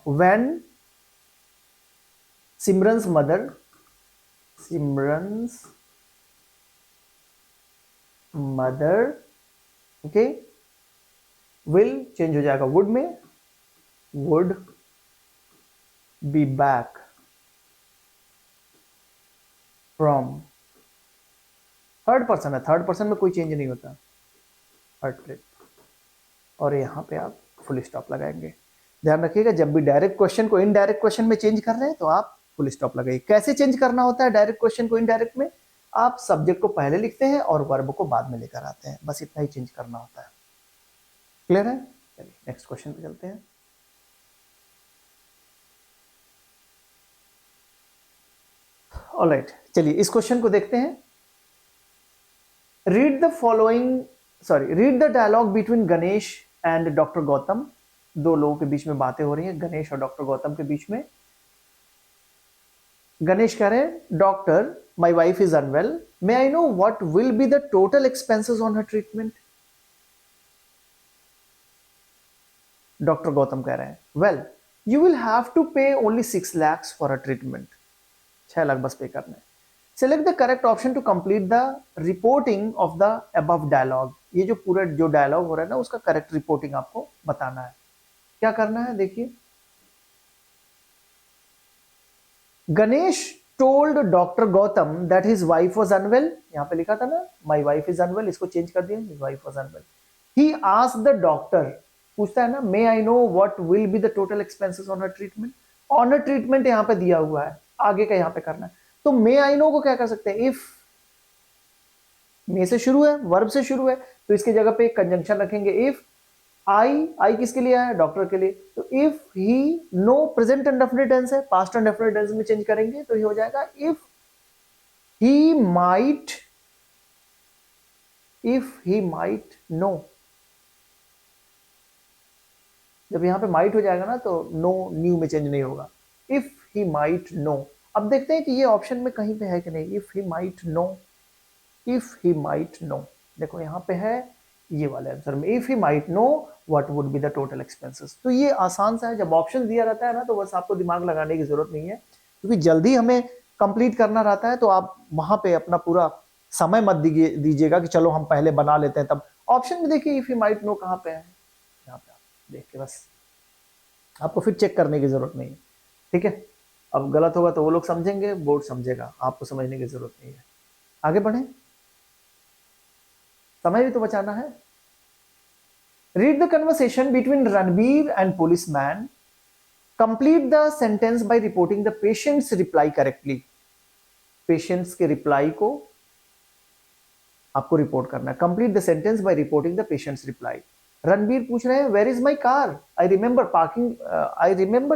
when Simran's mother, Simran's mother, okay, will change हो जाएगा वुड में, would be back from, third person है, थर्ड पर्सन में कोई चेंज नहीं होता, थर्ड ट्रिप, और यहां पे आप फुल स्टॉप लगाएंगे। ध्यान रखिएगा जब भी डायरेक्ट क्वेश्चन को इनडायरेक्ट क्वेश्चन में चेंज कर रहे हैं तो आप फुल स्टॉप लगाइए। कैसे चेंज करना होता है डायरेक्ट क्वेश्चन को इनडायरेक्ट में, आप सब्जेक्ट को पहले लिखते हैं और वर्ब को बाद में लेकर आते हैं, बस इतना ही चेंज करना होता है। क्लियर है? चलिए नेक्स्ट क्वेश्चन पे चलते हैं। ऑलराइट, चलिए इस क्वेश्चन को देखते हैं। Read the following, sorry, read the dialogue between Ganesh and doctor Gautam. दो लोगों के बीच में बातें हो रही हैं, गणेश और डॉक्टर गौतम के बीच में। गणेश कह रहे हैं, doctor my wife is unwell, may I know what will be the total expenses on her treatment. Doctor Gautam कह रहे हैं, well you will have to pay only 6 lakhs for a treatment, 6 lakh बस पे करना है। Select the correct option to complete the reporting of the above dialogue. ये जो पूरा जो डायलॉग हो रहा है ना उसका करेक्ट रिपोर्टिंग आपको बताना है। क्या करना है देखिए, Ganesh told doctor Gautam that his wife was unwell, यहां पे लिखा था ना माय वाइफ इज अनवेल, इसको चेंज कर दिया, his wife was unwell. He asked the doctor, पूछता है ना, may I know what will be the total expenses on her treatment. On her treatment यहां पे दिया हुआ है, आगे का यहां पे करना है, तो मे आई नो को क्या कर सकते हैं, इफ, मे से शुरू है, वर्ब से शुरू है, तो इसकी जगह पे एक कंजंक्शन रखेंगे, इफ। आई किसके लिए आया, डॉक्टर के लिए, तो if he, no present indefinite tense है, पास्ट इंडेफिनिट टेंस में चेंज करेंगे तो ये हो जाएगा if he might, if he might know. जब यहां पे माइट हो जाएगा ना तो नो न्यू में चेंज नहीं होगा, इफ ही माइट नो। अब देखते हैं कि ये ऑप्शन में कहीं पे है कि नहीं, if he might no, if he might no, देखो यहां पे है ये वाले आंसर में, if he might know what would be the total expenses. तो ये आसान सा है, जब ऑप्शन दिया रहता है ना तो बस आपको दिमाग लगाने की जरूरत नहीं है, क्योंकि जल्दी हमें कंप्लीट करना रहता है, तो आप वहां पे अपना पूरा समय मत दीजिएगा कि चलो हम पहले बना लेते हैं तब। ऑप्शन में देखिए इफ ही माइट नो कहाँ पे है, यहाँ पे आप देख के बस आपको फिर चेक करने की जरूरत नहीं है, ठीक है। अब गलत होगा तो वो लोग समझेंगे, बोर्ड समझेगा, आपको समझने की जरूरत नहीं है। आगे बढ़े, समय भी तो बचाना है। Read the conversation between Ranbir and policeman, complete the sentence by reporting the patient's reply correctly. Patient's के रिप्लाई को आपको रिपोर्ट करना है, complete the sentence by reporting the patient's reply. Ranbir पूछ रहे हैं where is my car, I remember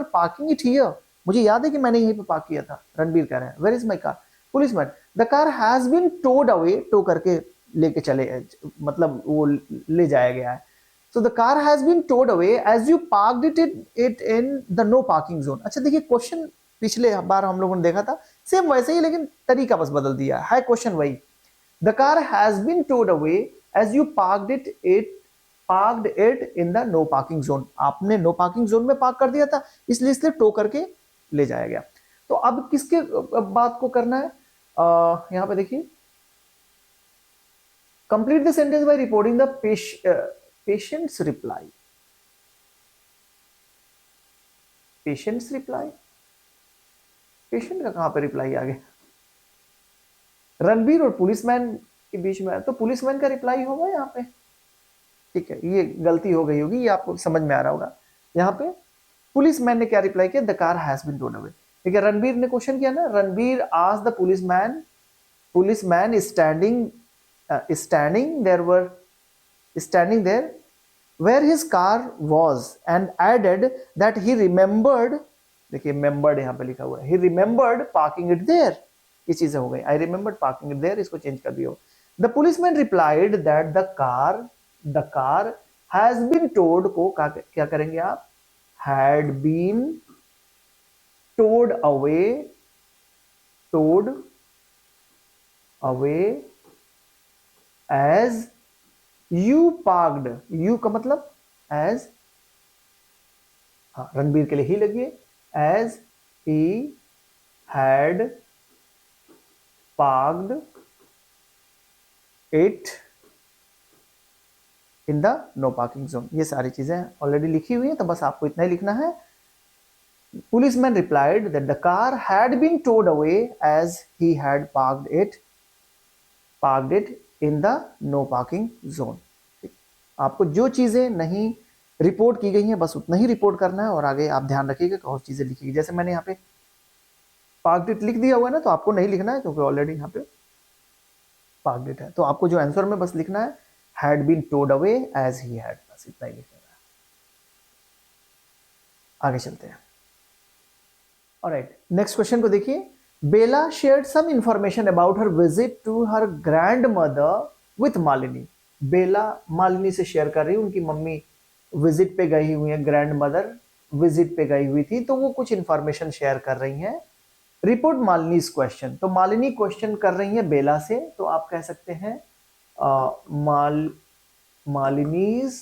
parking it here, मुझे याद है कि मैंने यहीं पे पार्क किया था। रणबीर कह रहे हैं where is my car. Policeman the car has been towed away, tow करके लेके चले, मतलब वो ले जाया गया है। So the car has been towed away as you parked it in the no parking zone। अच्छा देखिए क्वेश्चन पिछले बार हम लोगों ने देखा था सेम वैसे ही, लेकिन तरीका बस बदल दिया है क्वेश्चन वही। The car has been towed away as you parked it in the no parking zone। आपने नो पार्किंग जोन में पार्क कर दिया था, इसलिए इसलिए टो करके ले जाया गया। तो अब किसके बात को करना है, यहां पे देखिए, complete the sentence by reporting the patient's reply. Patients reply, patient का कहां पे रिप्लाई आ गया? रणबीर और पुलिसमैन के बीच में, तो पुलिसमैन का रिप्लाई होगा यहाँ पे। ठीक है, ये गलती हो गई होगी, ये आपको समझ में आ रहा होगा। यहाँ पे पुलिसमैन ने क्या रिप्लाई किया, the car has been towed away. ठीक है, रणबीर ने क्वेश्चन किया ना, Ranbir asked the policeman standing there where his car was and added that he remembered, देखिए remembered यहाँ पे लिखा हुआ है, he remembered parking it there। ये चीजें हो गई, I remembered parking it there, इसको चेंज कर दिया। The policeman replied that the car has been towed को क्या करेंगे आप, had been towed away as you parked, you का मतलब as, हाँ रणबीर के लिए ही लगिए, as he had parked it in the no parking zone। ये सारी चीजें ऑलरेडी लिखी हुई हैं, तो बस आपको इतना ही लिखना है। Policeman replied that the car had been towed away as he had parked it in the no parking zone। आपको जो चीजें नहीं रिपोर्ट की गई हैं बस उतना ही रिपोर्ट करना है, और आगे आप ध्यान रखिएगा कौन चीजें लिखी, जैसे मैंने यहाँ पे पार्क्ड इट लिख दिया हुआ है ना, तो आपको नहीं लिखना है क्योंकि ऑलरेडी यहाँ पे पार्क्ड इट है। तो आपको जो आंसर में बस लिखना है had been towed away as he had, बस इतना ही लिखना है। आगे चलते हैं। ऑलराइट, नेक्स्ट क्वेश्चन को देखिए। Bela shared some information about her visit to her grandmother with Malini. Bela Malini से शेयर कर रही है, उनकी मम्मी विजिट पे गई हुई है, ग्रैंड मदर विजिट पे गई हुई थी, तो वो कुछ इंफॉर्मेशन शेयर कर रही हैं। रिपोर्ट मालिनीज क्वेश्चन, तो मालिनी क्वेश्चन कर रही है बेला से, तो आप कह सकते हैं मालिनीज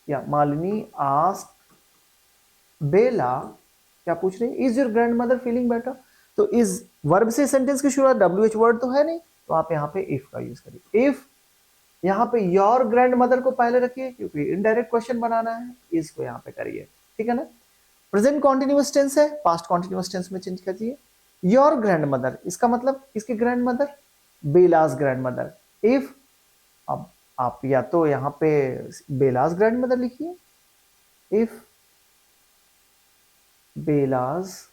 या मालिनी आस्क्ड बेला, क्या पूछ रही है, is your grand mother feeling better. तो इज वर्ब से सेंटेंस की शुरुआत, WH वर्ड तो है नहीं, तो आप यहाँ पे इफ का यूज करिए। इफ यहाँ पे योर ग्रैंड मदर को पहले रखिए क्योंकि इनडायरेक्ट क्वेश्चन बनाना है, इसको यहाँ पे करिए, ठीक है ना। प्रेजेंट कॉन्टिन्यूअस टेंस है, पास्ट कॉन्टिन्यूअस टेंस में चेंज कीजिए। योर ग्रैंड मदर, इसका मतलब किसकी grandmother, Bela's grandmother. If, अब आप या तो यहाँ पे बेलास ग्रैंड मदर लिखिए, if Bela's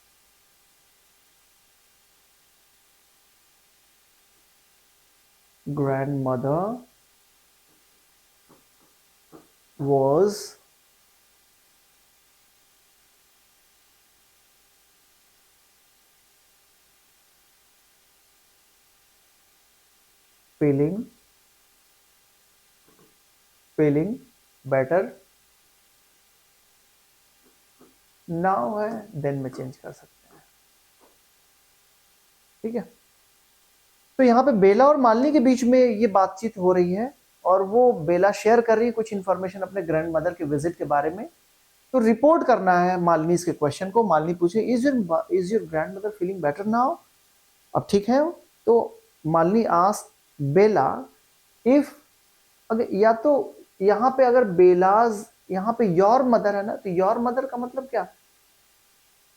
grandmother was feeling better now है, then में चेंज कर सकते हैं, ठीक है। तो यहाँ पे बेला और मालिनी के बीच में ये बातचीत हो रही है, और वो बेला शेयर कर रही है कुछ इंफॉर्मेशन अपने ग्रैंड मदर के विजिट के बारे में। तो रिपोर्ट करना है मालिनी के क्वेश्चन को। मालिनी पूछे is your grand mother feeling better now, अब ठीक है। तो मालिनी आस्क्ड बेला इफ, अगर या तो यहाँ पे अगर बेलाज, यहाँ पे योर मदर है ना, तो योर मदर का मतलब क्या,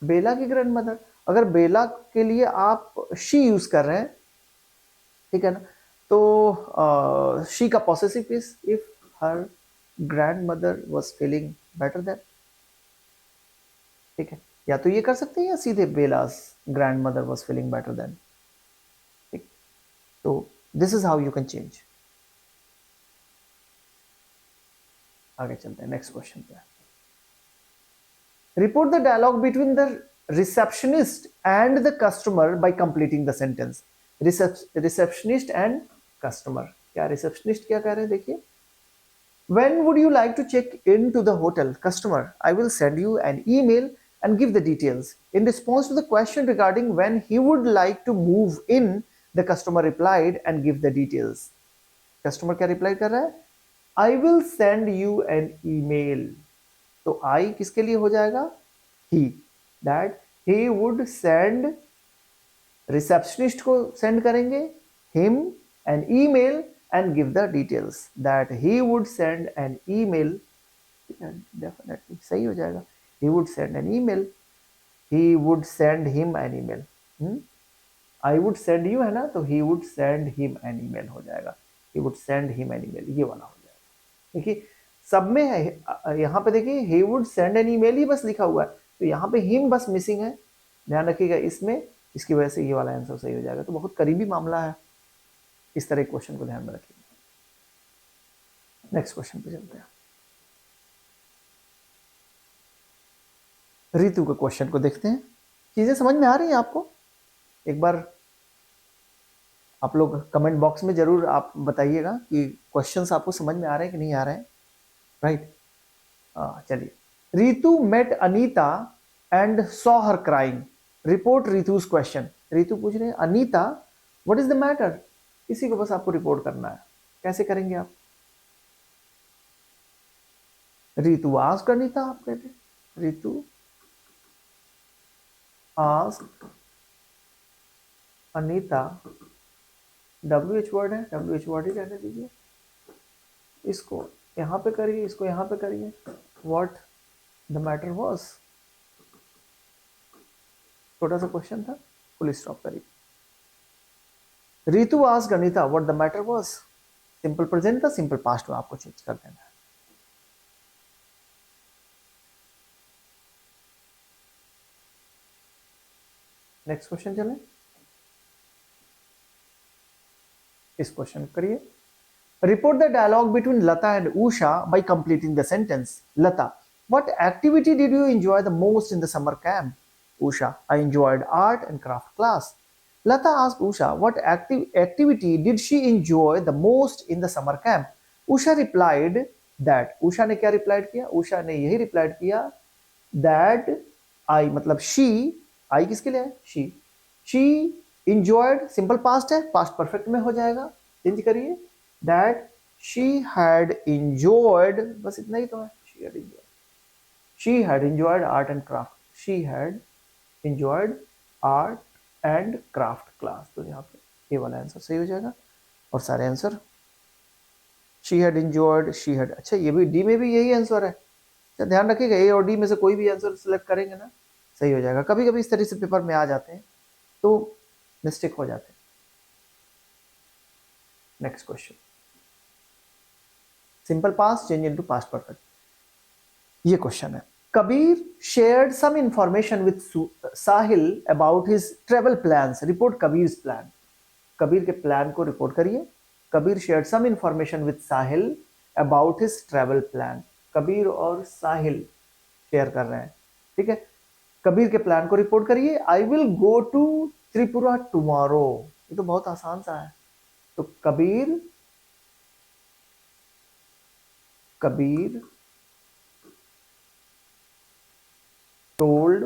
बेला की ग्रैंड मदर। अगर बेला के लिए आप शी यूज कर रहे हैं, ठीक है ना, तो शी का possessive is if her grandmother was feeling better then, ठीक है। या तो ये कर सकते हैं या सीधे Bela's grandmother was feeling better then, ठीक। तो this is how you can change. आगे चलते हैं नेक्स्ट क्वेश्चन पे। Report the dialogue between the receptionist and the customer by completing the sentence. Receptionist and customer, क्या रिसेप्शनिस्ट क्या कह रहे हैं देखिए। When would you like to check into the hotel? Customer, I will send you an email and give the details. In response to the question regarding when he would like to move in, the customer replied and give the details. Customer क्या reply कर रहा है? I will send you an email. तो I किसके लिए हो जाएगा? He. That he would send, receptionist को send करेंगे, him an email and give the details, that he would send an email. Definitely सही हो जाएगा, he would send an email, he would send him an email. I would send you है ना, तो he would send him an email हो जाएगा, he would send him an email, ये वाला हो जाएगा। देखिए सब में है, यहाँ पे देखिए he would send an email ही बस लिखा हुआ है, तो यहाँ पे him बस मिसिंग है, ध्यान रखिएगा इसमें, इसकी वजह से ये वाला आंसर सही हो जाएगा। तो बहुत करीबी मामला है, इस तरह क्वेश्चन को ध्यान में रखिएगा। नेक्स्ट क्वेश्चन पे चलते हैं। ऋतु के क्वेश्चन को देखते हैं। चीजें समझ में आ रही हैं आपको? एक बार आप लोग कमेंट बॉक्स में जरूर आप बताइएगा कि क्वेश्चंस आपको समझ में आ रहे हैं कि नहीं आ रहे हैं। राइट, चलिए। Ritu met Anita and saw her crying. Report Ritu's question. Ritu पूछ रहे हैं Anita what is the matter, इसी को बस आपको रिपोर्ट करना है। कैसे करेंगे आप? ऋतु आस्क अनीता, आप कहते हैं ऋतु आस्क अनीता, WH वर्ड है, WH वर्ड ही रहने दीजिए, इसको यहां पे करिए, इसको यहां पे करिए। व्हाट द मैटर वाज, छोटा सा क्वेश्चन था, फुल स्टॉप करिए। Ritu ask Anita what the matter was, simple present था, सिंपल पास्ट में आपको चेंज कर देना है। नेक्स्ट क्वेश्चन चले, इस क्वेश्चन करिए। Report the dialogue between Lata and Usha by completing the sentence. Lata, what activity did you enjoy the most in the summer camp? Usha, I enjoyed art and craft class. Lata asked Usha what activity did she enjoy the most in the summer camp. Usha replied that. Usha ने क्या replied किया? Usha ने यही replied किया that I, मतलब she, I किसके लिए है? She enjoyed, simple past है, past perfect में हो जाएगा, चेंज करिए, that she had enjoyed, बस इतना ही तो है, she had enjoyed art and craft. She had enjoyed art and craft class. तो यहाँ पे ये वाला आंसर सही हो जाएगा और सारे answer she had enjoyed, she had, अच्छा ये भी डी में भी यही आंसर है, तो ध्यान रखिएगा ए और डी में से कोई भी आंसर सिलेक्ट करेंगे ना सही हो जाएगा। कभी कभी इस तरह से पेपर में आ जाते हैं तो मिस्टेक हो जाते हैं। Next question, simple past change into past perfect, ये क्वेश्चन है। Kabir shared some information with Sahil about his travel plans. Report Kabir's plan. Kabir के प्लान को रिपोर्ट करिए। Kabir shared some information with Sahil about his travel plan. Kabir और साहिल share कर रहे हैं, ठीक है। कबीर के प्लान को रिपोर्ट करिए। I will go to Tripura tomorrow. ये तो बहुत आसान सा है। तो Kabir told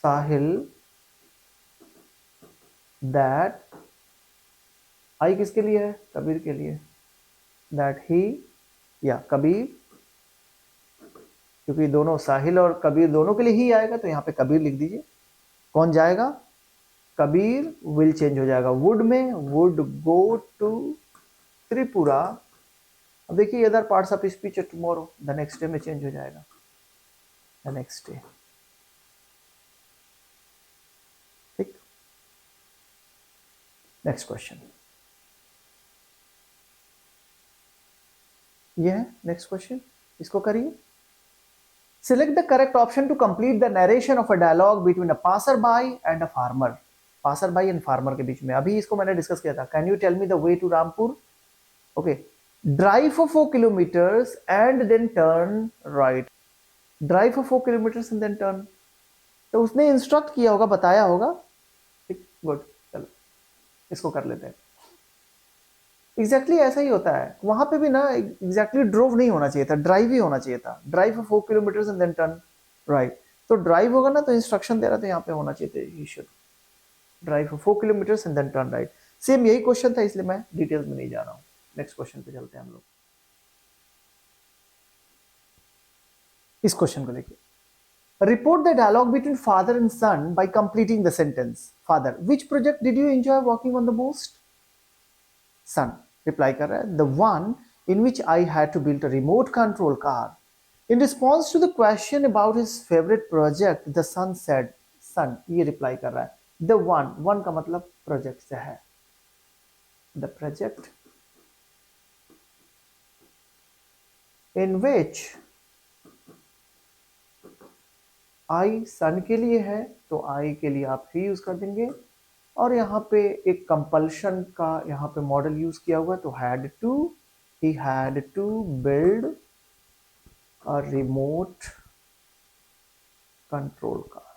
Sahil that, I किसके लिए है? कबीर के लिए, that he, या कबीर, क्योंकि दोनों साहिल और कबीर दोनों के लिए ही आएगा तो यहाँ पे कबीर लिख दीजिए। कौन जाएगा? कबीर विल चेंज हो जाएगा वुड में, वुड गो टू त्रिपुरा। अब देखिए अदर पार्ट्स ऑफ स्पीच है टुमारो, द नेक्स्ट डे में चेंज हो जाएगा, द नेक्स्ट डे, ठीक। नेक्स्ट क्वेश्चन ये है, नेक्स्ट क्वेश्चन, इसको करिए। Select the correct option to complete the narration of a dialogue between a passer by and a farmer. Passer by and farmer के बीच में, अभी इसको मैंने डिस्कस किया था। Can you tell me the way to Rampur? Okay, drive for 4 kilometres and then turn right. Drive for 4 kilometres and then turn, तो उसने इंस्ट्रक्ट किया होगा, बताया होगा। ठीक, गुड, चलो इसको कर लेते हैं। एग्जैक्टली ऐसा ही होता है, वहां पे भी ना एग्जैक्टली ड्रोव नहीं होना चाहिए था, ड्राइव ही होना चाहिए था। Drive for 4 kilometres and then turn right. तो ड्राइव होगा ना, तो इंस्ट्रक्शन दे रहा था, यहाँ पे होना चाहिए था, he should drive for 4 kilometres and then turn right. Same यही क्वेश्चन था, इसलिए मैं डिटेल्स में नहीं जा रहा हूँ। नेक्स्ट क्वेश्चन पे चलते हैं हम लोग। इस क्वेश्चन को देखिए, report the dialogue between father and son by completing the sentence. Father, which project did you enjoy working on the most? Son reply कर रहा है, the one in which I had to build a remote control car. In response to the question about his favorite project, the son said, son ये reply कर रहा है, the one का मतलब project से है, the project in which आई सन के लिए है, तो आई के लिए आप ही यूज कर देंगे। और यहाँ पे एक कंपल्शन का यहाँ पे मॉडल यूज किया हुआ है, तो he had to build a remote control car,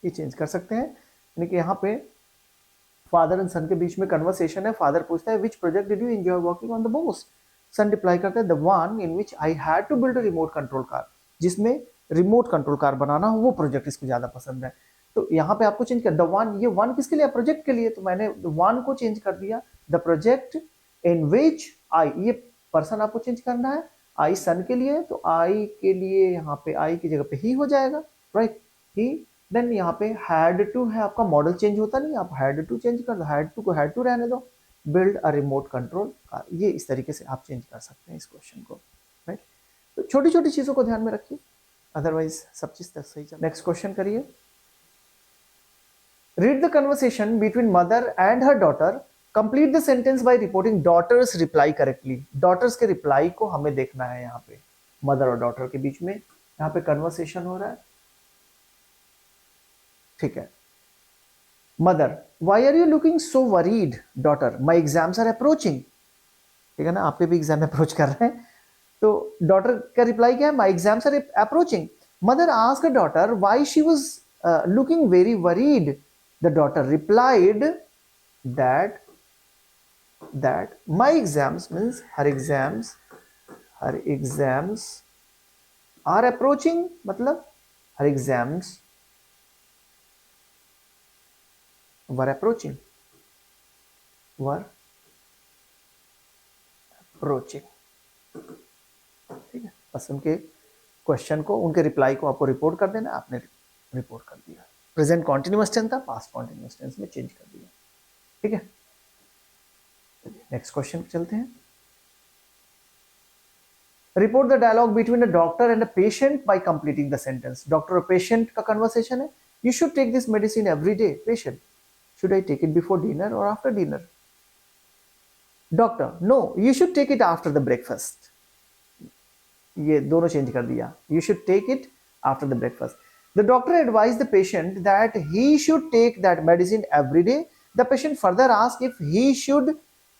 ये चेंज कर सकते हैं। यानी कि यहाँ पे फादर एंड सन के बीच में कन्वर्सेशन है। फादर पूछता है, which project did you enjoy working on the most? Son reply करता है, the one in which I had to build a remote control car, जिसमें रिमोट कंट्रोल कार बनाना हो, वो प्रोजेक्ट इसको ज्यादा पसंद है। तो यहाँ पे आपको चेंज कर द वन, ये वन किसके लिए? प्रोजेक्ट के लिए, तो मैंने वन को चेंज कर दिया, द प्रोजेक्ट इन विच आई, ये पर्सन आपको चेंज करना है, आई सन के लिए, तो आई के लिए यहाँ पे आई की जगह पे ही हो जाएगा राइट, ही। देन यहाँ पे हैड टू है, आपका मॉडल चेंज होता नहीं, आप हैड टू चेंज कर दो, हैड टू को हैड टू रहने दो, build a remote control car. ये इस तरीके से आप चेंज कर सकते हैं इस क्वेश्चन को राइट। तो छोटी छोटी चीजों को ध्यान में रखिए, अदरवाइज सब चीज तक सही चल। नेक्स्ट क्वेश्चन करिए, read the conversation between mother and her daughter, complete the sentence by reporting daughter's reply correctly. Daughter's के रिप्लाई को हमें देखना है, यहाँ पे मदर और डॉटर के बीच में यहाँ पे कन्वर्सेशन हो रहा है, ठीक है। Mother, why are you looking so worried? Daughter, my exams are approaching, ठीक है ना, आपके भी एग्जाम अप्रोच कर रहे हैं। तो डॉटर का रिप्लाई क्या है? My exams are approaching. Mother asked daughter why she was looking very worried. The daughter replied that my exams means her exams are approaching, मतलब हर एग्जाम्स वर अप्रोचिंग, ठीक है। बस उनके क्वेश्चन को, उनके रिप्लाई को आपको रिपोर्ट कर देना, आपने रिपोर्ट कर दिया। प्रेजेंट कॉन्टिन्यूअस टेंस था, पास्ट कॉन्टिन्यूअस टेंस में चेंज कर दिया, ठीक है। नेक्स्ट क्वेश्चन चलते हैं, report the dialogue between a doctor and a patient by completing the sentence. Doctor और पेशेंट का कन्वर्सेशन है, you should take this medicine every day. Patient, should I take it before dinner or after dinner? Doctor, no, you should take it after the breakfast. ये दोनों change कर दिया, you should take it after the breakfast. The doctor advised the patient that he should take that medicine every day. The patient further asked if he should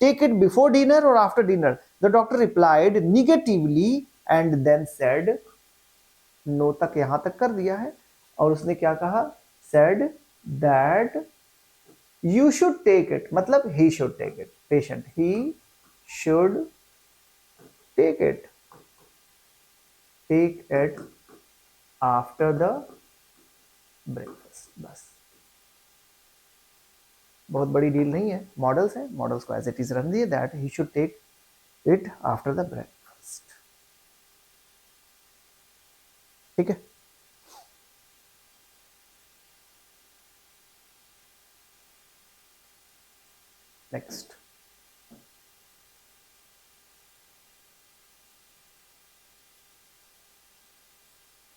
take it before dinner or after dinner. The doctor replied negatively and then said, no तक यहां तक कर दिया है, और उसने क्या कहा? said that you should take it, मतलब he should take it, patient, he should take it after the breakfast। बस, बहुत बड़ी डील नहीं है, मॉडल्स है, मॉडल्स को एज इट इज रन दिए, that he should take it after the breakfast, ठीक है। Next,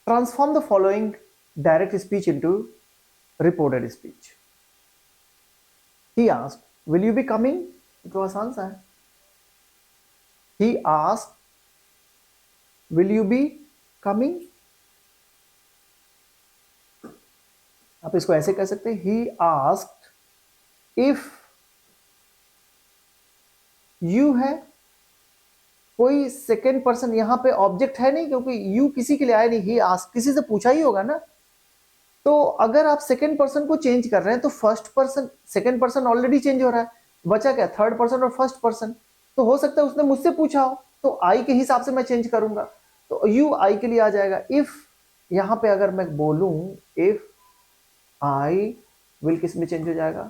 transform the following direct speech into reported speech. He asked, will you be coming? तो आसान सा है, he asked, will you be coming? आप इसको ऐसे कह सकते हैं, he asked if यू है, कोई सेकेंड पर्सन यहाँ पे ऑब्जेक्ट है नहीं, क्योंकि यू किसी के लिए आया नहीं, ही आस्क, किसी से पूछा ही होगा ना। तो अगर आप सेकेंड पर्सन को चेंज कर रहे हैं तो first person, second person already change हो रहा है, बचा क्या, थर्ड पर्सन और फर्स्ट पर्सन। तो हो सकता है उसने मुझसे पूछा हो, तो आई के हिसाब से मैं चेंज करूंगा, तो यू आई के लिए आ जाएगा। इफ, यहां पे अगर मैं बोलूं इफ आई विल, किस में चेंज हो जाएगा,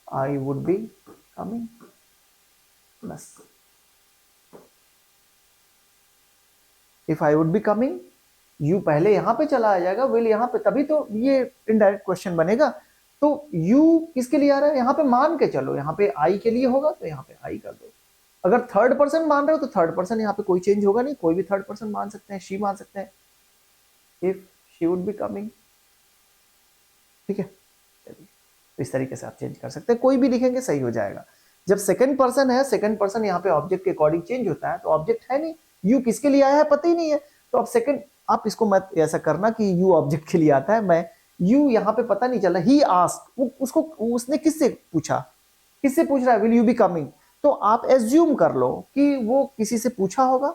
आई वुड बी कमिंग, बस। If I would be coming, you पहले यहां पे चला आ जाएगा, विल यहां पे, तभी तो ये इनडायरेक्ट क्वेश्चन बनेगा। तो यू किसके लिए आ रहा है, यहां पे मान के चलो, यहां पे आई के लिए होगा तो यहां पे आई कर दो। अगर थर्ड पर्सन मान रहे हो तो थर्ड पर्सन, यहां पे कोई चेंज होगा नहीं, कोई भी थर्ड पर्सन मान सकते हैं, शी मान सकते हैं, if she would be coming. ठीक है, चलिए, तो इस तरीके से आप चेंज कर सकते हैं, कोई भी लिखेंगे सही हो जाएगा। जब सेकंड पर्सन है, सेकंड पर्सन यहाँ पे ऑब्जेक्ट के अकॉर्डिंग चेंज होता है, तो ऑब्जेक्ट है नहीं, यू किसके लिए आया है पता ही नहीं है, तो अब सेकंड, आप इसको मत ऐसा करना कि यू ऑब्जेक्ट के लिए आता है, मैं यू यहाँ पे पता नहीं चला, ही आस्क, उसको, उसने किससे पूछा, किससे पूछ रहा है, विल यू बी कमिंग, तो आप एज्यूम कर लो कि वो किसी से पूछा होगा,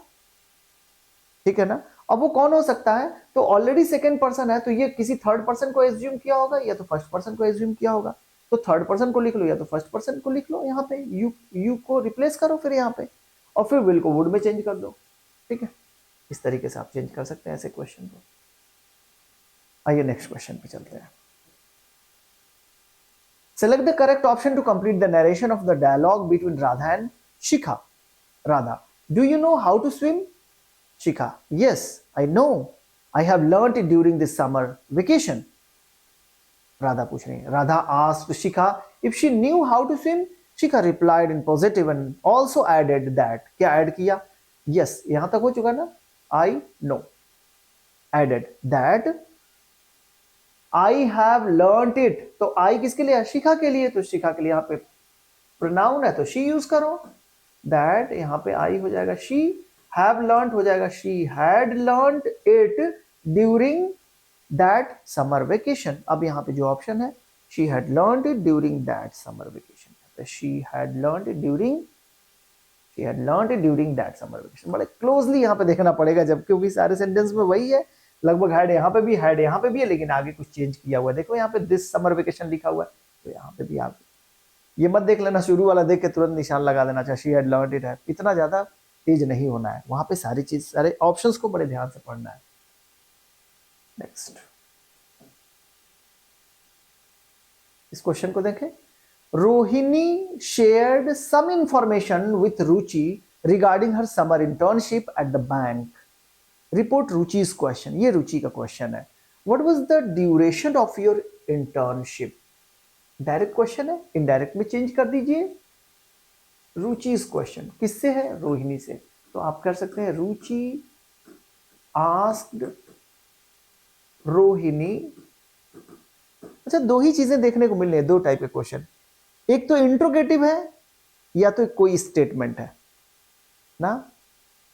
ठीक है ना। अब वो कौन हो सकता है, तो ऑलरेडी सेकंड पर्सन है, तो ये किसी थर्ड पर्सन को एज्यूम किया होगा या तो फर्स्ट पर्सन को एज्यूम किया होगा, तो थर्ड पर्सन को लिख लो या तो फर्स्ट पर्सन को लिख लो, यहाँ पे यू को रिप्लेस करो फिर यहाँ पे, और फिर विल को वुड में चेंज कर दो। ठीक है, इस तरीके से आप चेंज कर सकते हैं ऐसे क्वेश्चन को। आइए नेक्स्ट क्वेश्चन पे चलते हैं। Select the correct option to complete the narration of the dialogue between Radha and Shikha. Radha, do you know how to swim? Shikha, yes, I know. I have learnt it during this summer vacation. Radha पूछ रही है, Radha asked Shikha if she knew how to swim. Shikha replied in positive and also added that. क्या add किया? Yes, यहां तक हो चुका ना? I know. Added that I have learnt it. तो I किसके लिए है? शिखा के लिए, तो शिखा के लिए यहाँ पे प्रोनाउन है तो she यूज करो, that यहाँ पे I हो जाएगा she, have learnt हो जाएगा she had learnt it during that summer vacation। अब यहाँ पे जो ऑप्शन है, she had learnt it during that summer vacation, she had learnt it during, she had learnt it during that summer vacation। बड़े closely यहाँ पे देखना पड़ेगा, जब क्योंकि सारे सेंटेंस में वही है, लगभग हैड यहाँ पे भी, हैड यहाँ पे भी है, लेकिन आगे कुछ चेंज किया हुआ है। देखो यहाँ पे दिस समर वेकेशन लिखा हुआ है, तो यहाँ पे भी आप ये मत देख लेना, शुरू वाला देख के तुरंत निशान लगा देना, शी हैड लर्नड इट है, इतना ज्यादा तेज नहीं होना है, वहां पे सारी चीज, सारे ऑप्शंस को बड़े ध्यान से पढ़ना है। नेक्स्ट, इस क्वेश्चन को देखें। Rohini shared some information with Ruchi regarding her summer internship at the bank. Report Ruchi's question, ये रुचि का क्वेश्चन है। What was the duration of your internship? Direct question है, इनडायरेक्ट में चेंज कर दीजिए। रुचि's क्वेश्चन किससे है? रोहिणी से, तो आप कर सकते हैं रुचि आस्क्ड रोहिणी। अच्छा, दो ही चीजें देखने को मिल रही है, दो टाइप के क्वेश्चन, एक तो इंट्रोगेटिव है या तो कोई स्टेटमेंट है ना।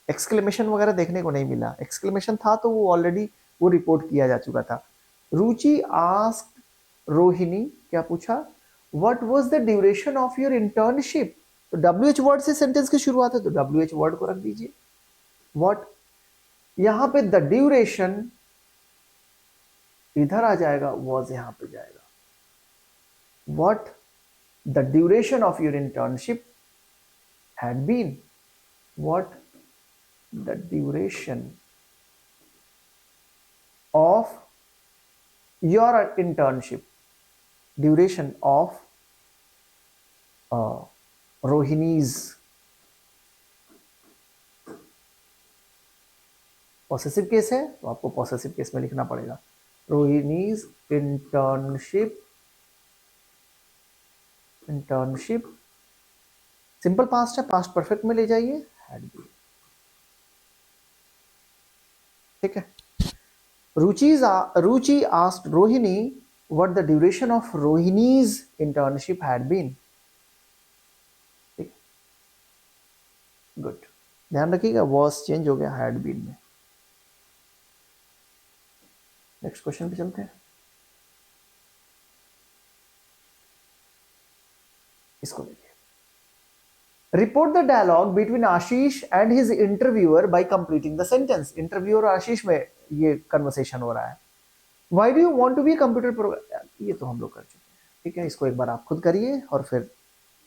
एक्सक्लेमेशन वगैरह देखने को नहीं मिला, एक्सक्लेमेशन था तो वो ऑलरेडी वो रिपोर्ट किया जा चुका था। रुचि आस्क्ड रोहिणी, क्या पूछा? What was the duration of your internship? तो WH वर्ड से सेंटेंस की शुरुआत है, तो WH वर्ड को रख दीजिए। व्हाट, यहां पे द ड्यूरेशन इधर आ जाएगा, वॉज यहां पे जाएगा। What the duration of your internship had been, what the duration of your internship, duration of Rohini's, possessive case है तो आपको पॉसेसिव केस में लिखना पड़ेगा। Rohini's internship, internship simple past है, पास्ट परफेक्ट में ले जाइए, हैड बीन। ठीक है, Ruchi asked Rohini what the duration of Rohini's internship had been. ठीक, गुड, ध्यान रखिएगा वॉज चेंज हो गया हैड बीन में। नेक्स्ट क्वेश्चन पे चलते हैं, इसको देखिए। Report the dialogue between Ashish and his interviewer by completing the sentence. Interviewer और आशीष में ये कन्वर्सेशन हो रहा है। Why do you want to be computer program, ये तो हम लोग कर चुके हैं, ठीक है। इसको एक बार आप खुद करिए और फिर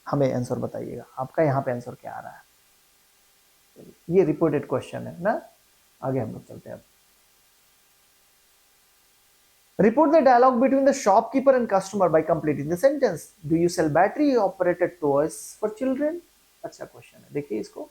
हमें आंसर बताइएगा आपका यहाँ पे आंसर क्या आ रहा है। ये रिपोर्टेड क्वेश्चन है ना। आगे हम लोग चलते हैं। Report the dialogue between the shopkeeper and customer by completing the sentence. Do you sell battery operated toys for children. अच्छा क्वेश्चन है, देखिए इसको।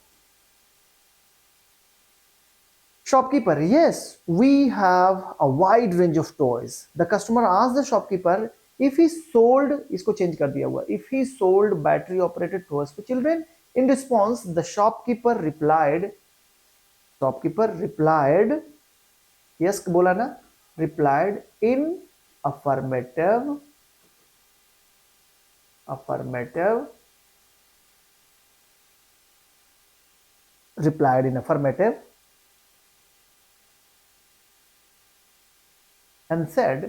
Shopkeeper, yes, we have a wide range of toys. The customer asked the shopkeeper if he sold, इसको change कर दिया हुआ, if he sold battery operated toys for children. In response, the shopkeeper replied, yes बोला ना, replied in affirmative, replied in affirmative and said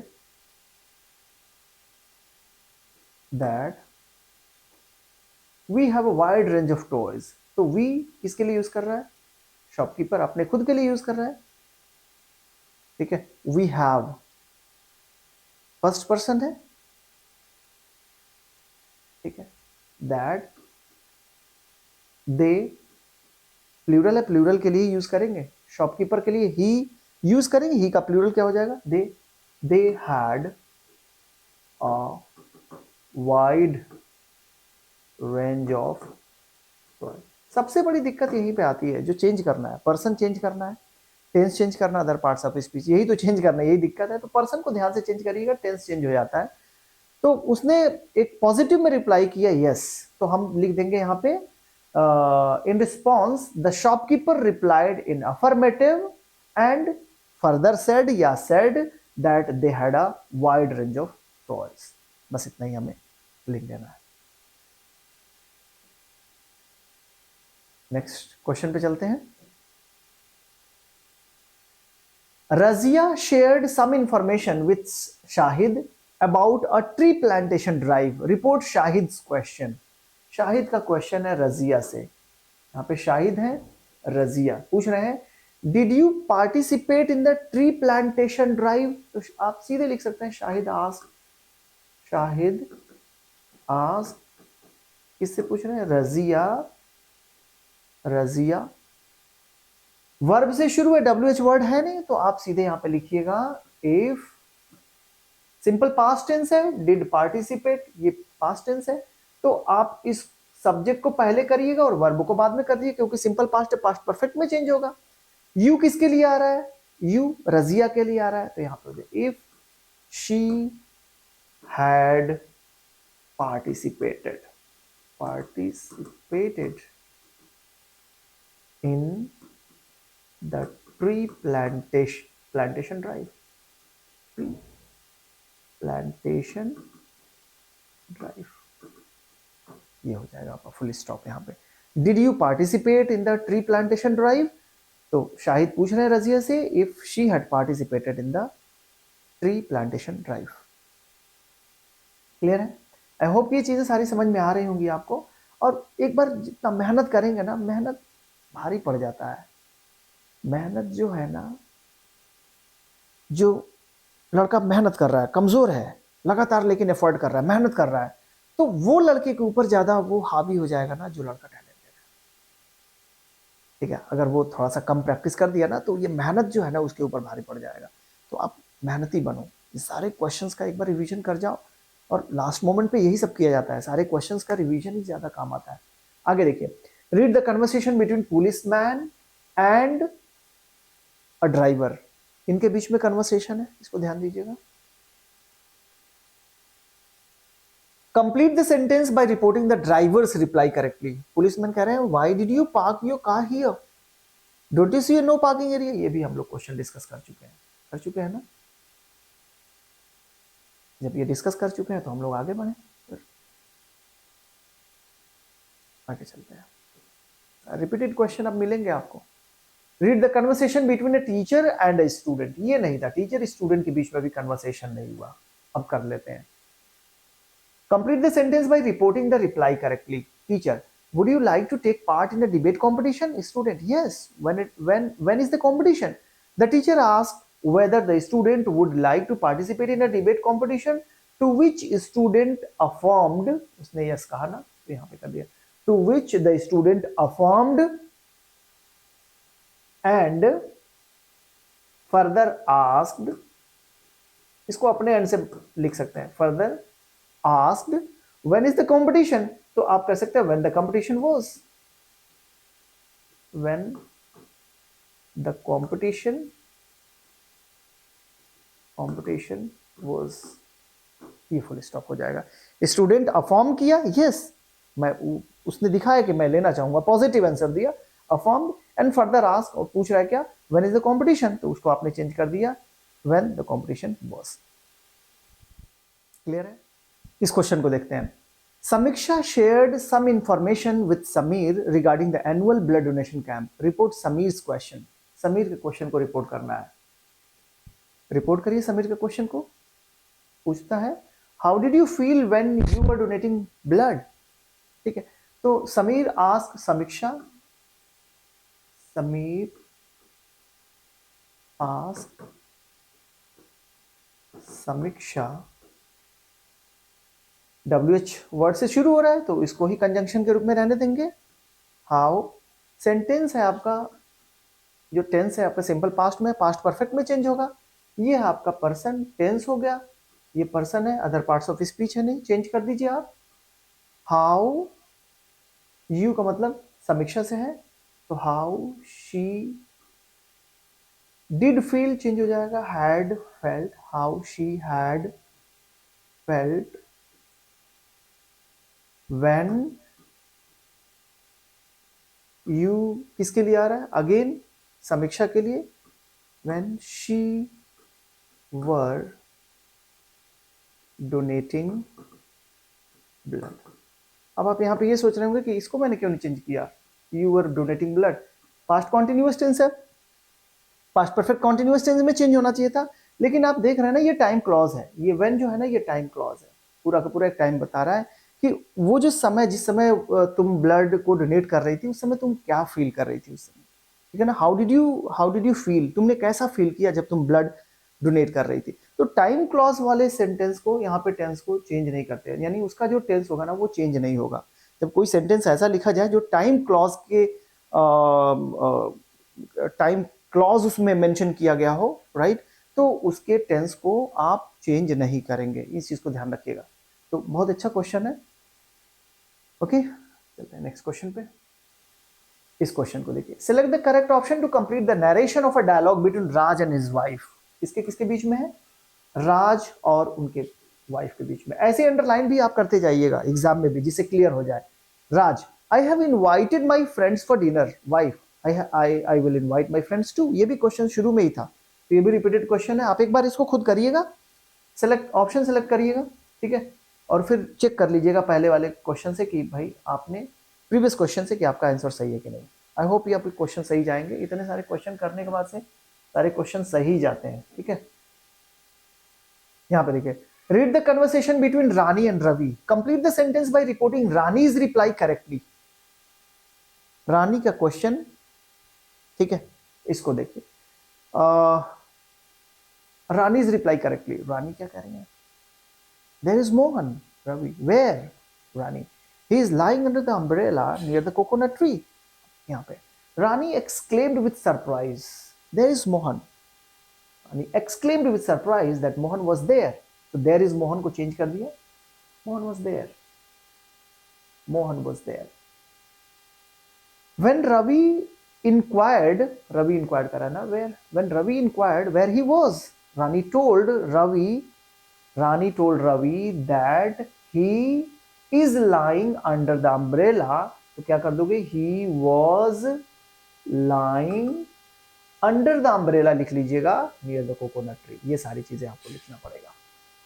that we have a wide range of toys. तो we किसके लिए use कर रहा है, shopkeeper अपने खुद के लिए यूज कर रहा है, ठीक है। we have फर्स्ट पर्सन है, ठीक है। that they प्लूरल है, प्लूरल के लिए यूज करेंगे, शॉपकीपर के लिए ही यूज करेंगे, ही का प्लूरल क्या हो जाएगा, they had a wide range of toys. सबसे बड़ी दिक्कत यहीं पे आती है, जो चेंज करना है, पर्सन चेंज करना है, टेंस चेंज करना, अदर पार्ट्स ऑफ स्पीच, यही तो चेंज करना है, यही दिक्कत है। तो पर्सन को ध्यान से चेंज करिएगा, टेंस चेंज हो जाता है। तो उसने एक पॉजिटिव में रिप्लाई किया यस, तो हम लिख देंगे यहाँ पे in response the shopkeeper replied in affirmative and further said या said that they had a wide range of toys. बस इतना ही हमें लिख देना है। नेक्स्ट क्वेश्चन पे चलते हैं। Razia shared some information with Shahid about a tree plantation drive. Report Shahid's question. Shahid का क्वेश्चन है रजिया से। यहां पे शाहिद है, रजिया पूछ रहे हैं did you participate in the tree plantation drive. तो आप सीधे लिख सकते हैं शाहिद आस्क, किससे पूछ रहे हैं, रजिया। वर्ब से शुरू है, WH वर्ड है नहीं, तो आप सीधे यहां पे लिखिएगा इफ, सिंपल पास्ट टेंस है, डिड पार्टिसिपेट, ये पास्ट टेंस है, तो आप इस सब्जेक्ट को पहले करिएगा और वर्ब को बाद में कर दीजिए, क्योंकि सिंपल पास्ट है, पास्ट परफेक्ट में चेंज होगा। यू किसके लिए आ रहा है, यू रजिया के लिए आ रहा है, तो यहां पे if she had participated in the tree plantation drive, ये हो जाएगा आपका फुल स्टॉप यहाँ पे। Did you participate in the tree plantation drive, तो शाहिद पूछ रहे हैं रजिया से if she had participated in the tree plantation drive. Clear है? आई होप ये चीजें सारी समझ में आ रही होंगी आपको। और एक बार जितना मेहनत करेंगे ना, मेहनत भारी पड़ जाता है। मेहनत जो है ना, जो लड़का मेहनत कर रहा है, कमजोर है, लगातार लेकिन एफर्ट कर रहा है, मेहनत कर रहा है, तो वो लड़के के ऊपर ज्यादा वो हावी हो जाएगा ना जो लड़का टैलेंटेड है, ठीक है। अगर वो थोड़ा सा कम प्रैक्टिस कर दिया ना, तो ये मेहनत जो है ना उसके ऊपर भारी पड़ जाएगा। तो आप मेहनती बनो, ये सारे क्वेश्चंस का एक बार रिवीजन कर जाओ, और लास्ट मोमेंट पे यही सब किया जाता है, सारे क्वेश्चंस का रिवीजन ही ज्यादा काम आता है। आगे देखिए, read the conversation between policeman and a driver. इनके बीच में कन्वर्सेशन है, इसको ध्यान दीजिएगा। Complete the sentence by reporting the driver's reply correctly. Policeman कह रहे हैं why did you park your car here, don't you see no parking area. ये भी हम लोग क्वेश्चन डिस्कस कर चुके हैं ना। जब ये डिस्कस कर चुके हैं तो हम लोग आगे बढ़े, फिर आगे चलते हैं। रिपीटेड क्वेश्चन अब मिलेंगे आपको। Read the conversation between a teacher and a student. ये नहीं था, टीचर स्टूडेंट के बीच में भी कन्वर्सेशन नहीं हुआ। अब कर लेते हैं। Complete the sentence by reporting the reply correctly. Teacher would you like to take part in a debate competition? Student, yes. When is the competition? The teacher asked whether the student would like to participate in a debate competition, to which student affirmed, उसने yes कहा ना, तो यहाँ पे कर दिया, to which the student affirmed and further asked, इसको अपने एंड से लिख सकते हैं, further asked when is the competition, तो आप कह सकते हैं when the competition was, when the competition was, ये फुल स्टॉप हो जाएगा। स्टूडेंट अफॉर्म किया, यस, मैं उसने दिखाया कि मैं लेना चाहूंगा, पॉजिटिव आंसर दिया, अफॉर्म, एंड फर्दर आस्क, और पूछ रहा है क्या, व्हेन इज द कंपटीशन, तो उसको आपने चेंज कर दिया when the competition was. Clear है? इस क्वेश्चन को देखते हैं। Sameeksha shared some information with Sameer regarding the annual blood donation camp, report Sameer's question. Sameer के क्वेश्चन को रिपोर्ट करना है, रिपोर्ट करिए समीर के क्वेश्चन को। पूछता है how did you feel when you were donating blood, ठीक है। तो समीर आस्क समीक्षा, समीर आस्क समीक्षा, WH वर्ड से शुरू हो रहा है तो इसको ही कंजंक्शन के रूप में रहने देंगे। हाउ, सेंटेंस है आपका, जो टेंस है आपका सिंपल पास्ट में, पास्ट परफेक्ट में चेंज होगा। ये है आपका पर्सन, टेंस हो गया, ये पर्सन है, अदर पार्ट्स ऑफ स्पीच है नहीं, चेंज कर दीजिए आप। हाउ, यू का मतलब समीक्षा से है, तो how she did feel change हो जाएगा, had felt, how she had felt when you, किसके लिए आ रहा है, अगेन समीक्षा के लिए, when she were donating blood. अब आप यहां पे ये सोच रहे होंगे कि इसको मैंने क्यों नहीं चेंज किया, you were donating blood, past continuous tense है, पास्ट परफेक्ट कॉन्टिन्यूअस टेंस में चेंज होना चाहिए था, लेकिन आप देख रहे हैं ना ये टाइम क्लॉज है, ये व्हेन जो है ना ये टाइम क्लॉज है, पूरा का पूरा एक टाइम बता रहा है कि वो जो समय, जिस समय तुम ब्लड को डोनेट कर रही थी उस समय तुम क्या फील कर रही थी उस समय, ठीक है ना। हाउ डिड यू फील, तुमने कैसा फील किया जब तुम ब्लड डोनेट कर रही थी। तो टाइम क्लॉज वाले सेंटेंस को यहाँ पे टेंस को चेंज नहीं करते, यानी उसका जो टेंस होगा ना वो चेंज नहीं होगा। जब कोई सेंटेंस ऐसा लिखा जाए जो टाइम क्लॉज के टाइम क्लॉज उसमें मेंशन किया गया हो, राइट, तो उसके टेंस को आप चेंज नहीं करेंगे, इस चीज को ध्यान रखिएगा। तो बहुत अच्छा क्वेश्चन है। ओके, चलते हैं नेक्स्ट क्वेश्चन पे। इस क्वेश्चन को देखिए, select the correct option to complete the narration of a dialogue between Raj and his wife. किसके किसके बीच में है, राज और उनके वाइफ के बीच में। ऐसे अंडरलाइन भी आप करते जाइएगा एग्जाम में भी, जिससे क्लियर हो जाए। Raj, I have invited my friends for dinner, wife, I will invite my friends to. ये भी क्वेश्चन शुरू में ही था, तो ये भी रिपीटेड क्वेश्चन है, आप एक बार इसको खुद करिएगा, सेलेक्ट ऑप्शन सेलेक्ट करिएगा, ठीक है, और फिर चेक कर लीजिएगा पहले वाले क्वेश्चन से कि भाई आपने प्रीवियस क्वेश्चन से कि आपका आंसर सही है कि नहीं। आई होप ये आपके क्वेश्चन सही जाएंगे, इतने सारे क्वेश्चन करने के बाद से सारे क्वेश्चन सही जाते हैं, ठीक है। यहाँ पे देखिए, read the conversation between Rani and Ravi, complete the sentence by reporting Rani's reply correctly. Rani का क्वेश्चन, ठीक है, इसको देखिए, रानीज रिप्लाई करेक्टली। रानी क्या कह रही है, there is Mohan, Ravi, where, Rani, he is lying under the umbrella near the coconut tree। यहाँ पे Rani exclaimed with surprise, there is Mohan, Rani exclaimed with surprise that Mohan was there, तो there is Mohan को change कर दिया, Mohan was there, Mohan was there। when Ravi inquired करा ना, when Ravi inquired where he was, Rani told Ravi that he is lying under the umbrella, तो क्या कर दोगे, he was lying under the umbrella लिख लीजिएगा, near the coconut tree। ये सारी चीजें आपको लिखना पड़ेगा।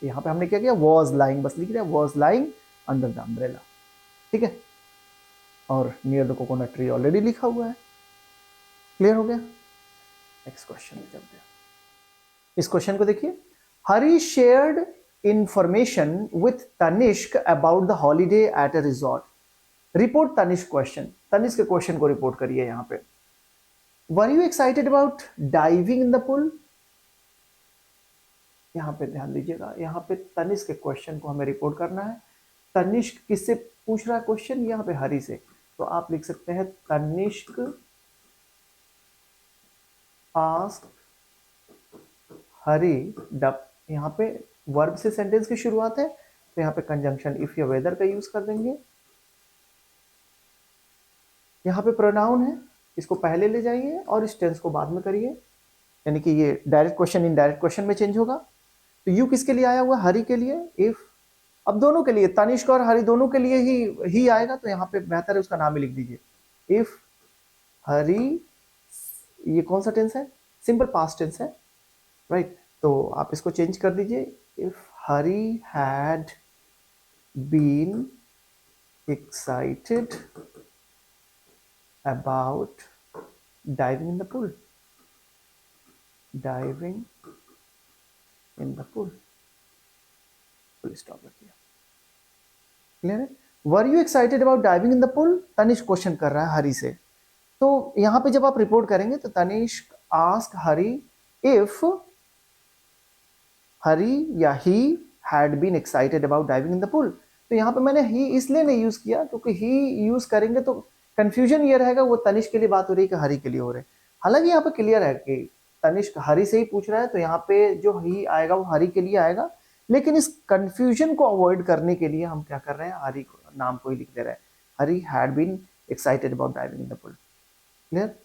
यहाँ पे हमने क्या किया, was lying बस लिख दिया, was lying under the umbrella, ठीक है, और near the coconut tree already लिखा हुआ है। क्लियर हो गया? नेक्स्ट क्वेश्चन में चलते हैं। इस क्वेश्चन को देखिए, Hari shared information with Tanishq about the holiday at a resort। Report Tanishq question, Tanishq के क्वेश्चन को रिपोर्ट करिए यहां पे। Were you excited about diving in the pool? यहां पे ध्यान दीजिएगा, यहां पे तनिष्क के क्वेश्चन को हमें रिपोर्ट करना है। तनिष्क किससे पूछ रहा है क्वेश्चन? यहाँ पे हरि से। तो आप लिख सकते हैं तनिष्क आस्क हरि डब। यहाँ पे वर्ब से सेंटेंस की शुरुआत है, तो यहाँ पे कंजंक्शन इफ या वेदर का यूज कर देंगे। यहाँ पे प्रोनाउन है, इसको पहले ले जाइए और इस टेंस को बाद में करिए, यानी कि ये डायरेक्ट क्वेश्चन इनडायरेक्ट क्वेश्चन में चेंज होगा। तो यू किसके लिए आया हुआ? हरि के लिए। इफ, अब दोनों के लिए, तनिष्क और हरि दोनों के लिए ही आएगा, तो यहाँ पे बेहतर है उसका नाम ही लिख दीजिए। इफ हरि, ये कौन सा टेंस है? सिंपल पास्ट टेंस है, राइट। तो आप इसको चेंज कर दीजिए, if Hari had been excited about diving in the pool, diving in the pool, full stop रखिए। क्लियर है? Were you excited about diving in the pool? Tanishq question कर रहा है हरि से। तो यहां पे जब आप रिपोर्ट करेंगे तो तनिष्क आस्क हरि इफ हरि या he had been excited about diving in the pool. तो यहाँ पे मैंने ही इसलिए नहीं यूज किया क्योंकि ही यूज करेंगे तो कंफ्यूजन ये रहेगा वो तनिष्क के लिए बात हो रही है कि हरि के लिए हो रही है। हालांकि यहाँ पे क्लियर है कि तनिष्क हरि से ही पूछ रहा है, तो यहाँ पे जो ही आएगा वो हरि के लिए आएगा, लेकिन इस कंफ्यूजन को अवॉइड करने के लिए हम क्या कर रहे हैं, हरि नाम को ही लिख दे रहे हैं, Hari had been excited about diving in the pool. Clear?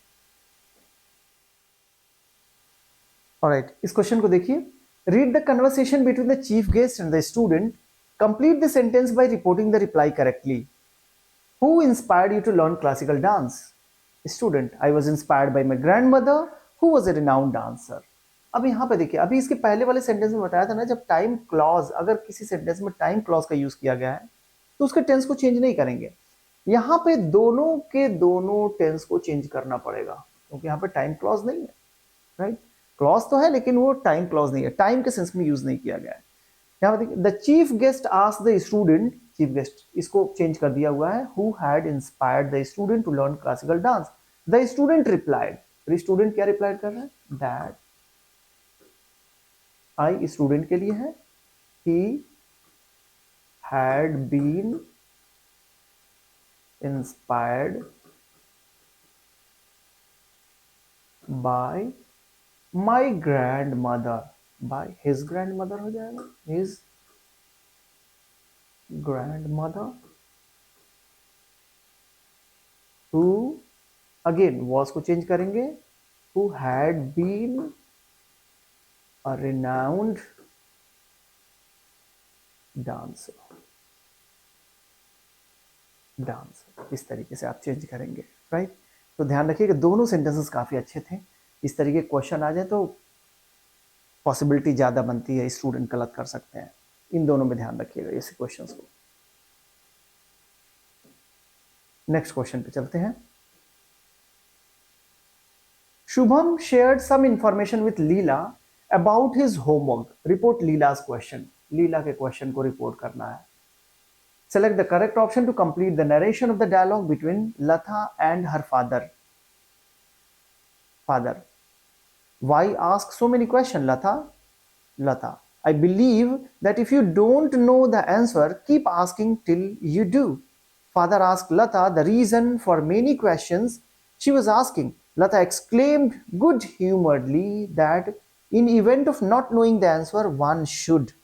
Alright, इस क्वेश्चन को देखिए। Read the conversation between the chief guest and the student. Complete the sentence by reporting the reply correctly. Who inspired you to learn classical dance? Student, I was inspired by my grandmother, who was a renowned dancer. अब यहाँ पे देखिए, अभी इसके पहले वाले sentence में बताया था ना, जब टाइम क्लॉज, अगर किसी सेंटेंस में टाइम क्लॉज का यूज किया गया है तो उसके टेंस को चेंज नहीं करेंगे। यहाँ पे दोनों के दोनों टेंस को चेंज करना पड़ेगा, क्योंकि यहाँ पे टाइम क्लॉज नहीं है, राइट। क्लॉज तो है लेकिन वो टाइम क्लॉज नहीं है, टाइम के सेंस में यूज नहीं किया गया है। यहाँ पर देखिए, the chief guest asked the student, chief guest इसको चेंज कर दिया हुआ है, who had inspired the student to learn classical dance. The student replied, student क्या रिप्लाई कर रहा है? दैट, आई स्टूडेंट के लिए है, he had been inspired by my grandmother, by his grandmother हो जाएगा, his grandmother, who, again was को चेंज करेंगे, who had been a renowned dancer, इस तरीके से आप चेंज करेंगे, राइट। तो ध्यान रखिए कि दोनों सेंटेंसेस काफी अच्छे थे। इस तरीके क्वेश्चन आ जाए तो पॉसिबिलिटी ज्यादा बनती है स्टूडेंट गलत कर सकते हैं। इन दोनों में ध्यान रखिएगा ऐसे क्वेश्चंस को। नेक्स्ट क्वेश्चन पे चलते हैं। Shubham shared some information with Leela about his homework, report Leela's question. Leela के क्वेश्चन को रिपोर्ट करना है। Select the correct option to complete the narration of the dialogue between Latha and her father. Father, why ask so many questions, Latha? Latha, I believe that if you don't know the answer, keep asking till you do. Father asked Latha the reason for many questions she was asking. Latha exclaimed good-humoredly that in event of not knowing the answer, one should.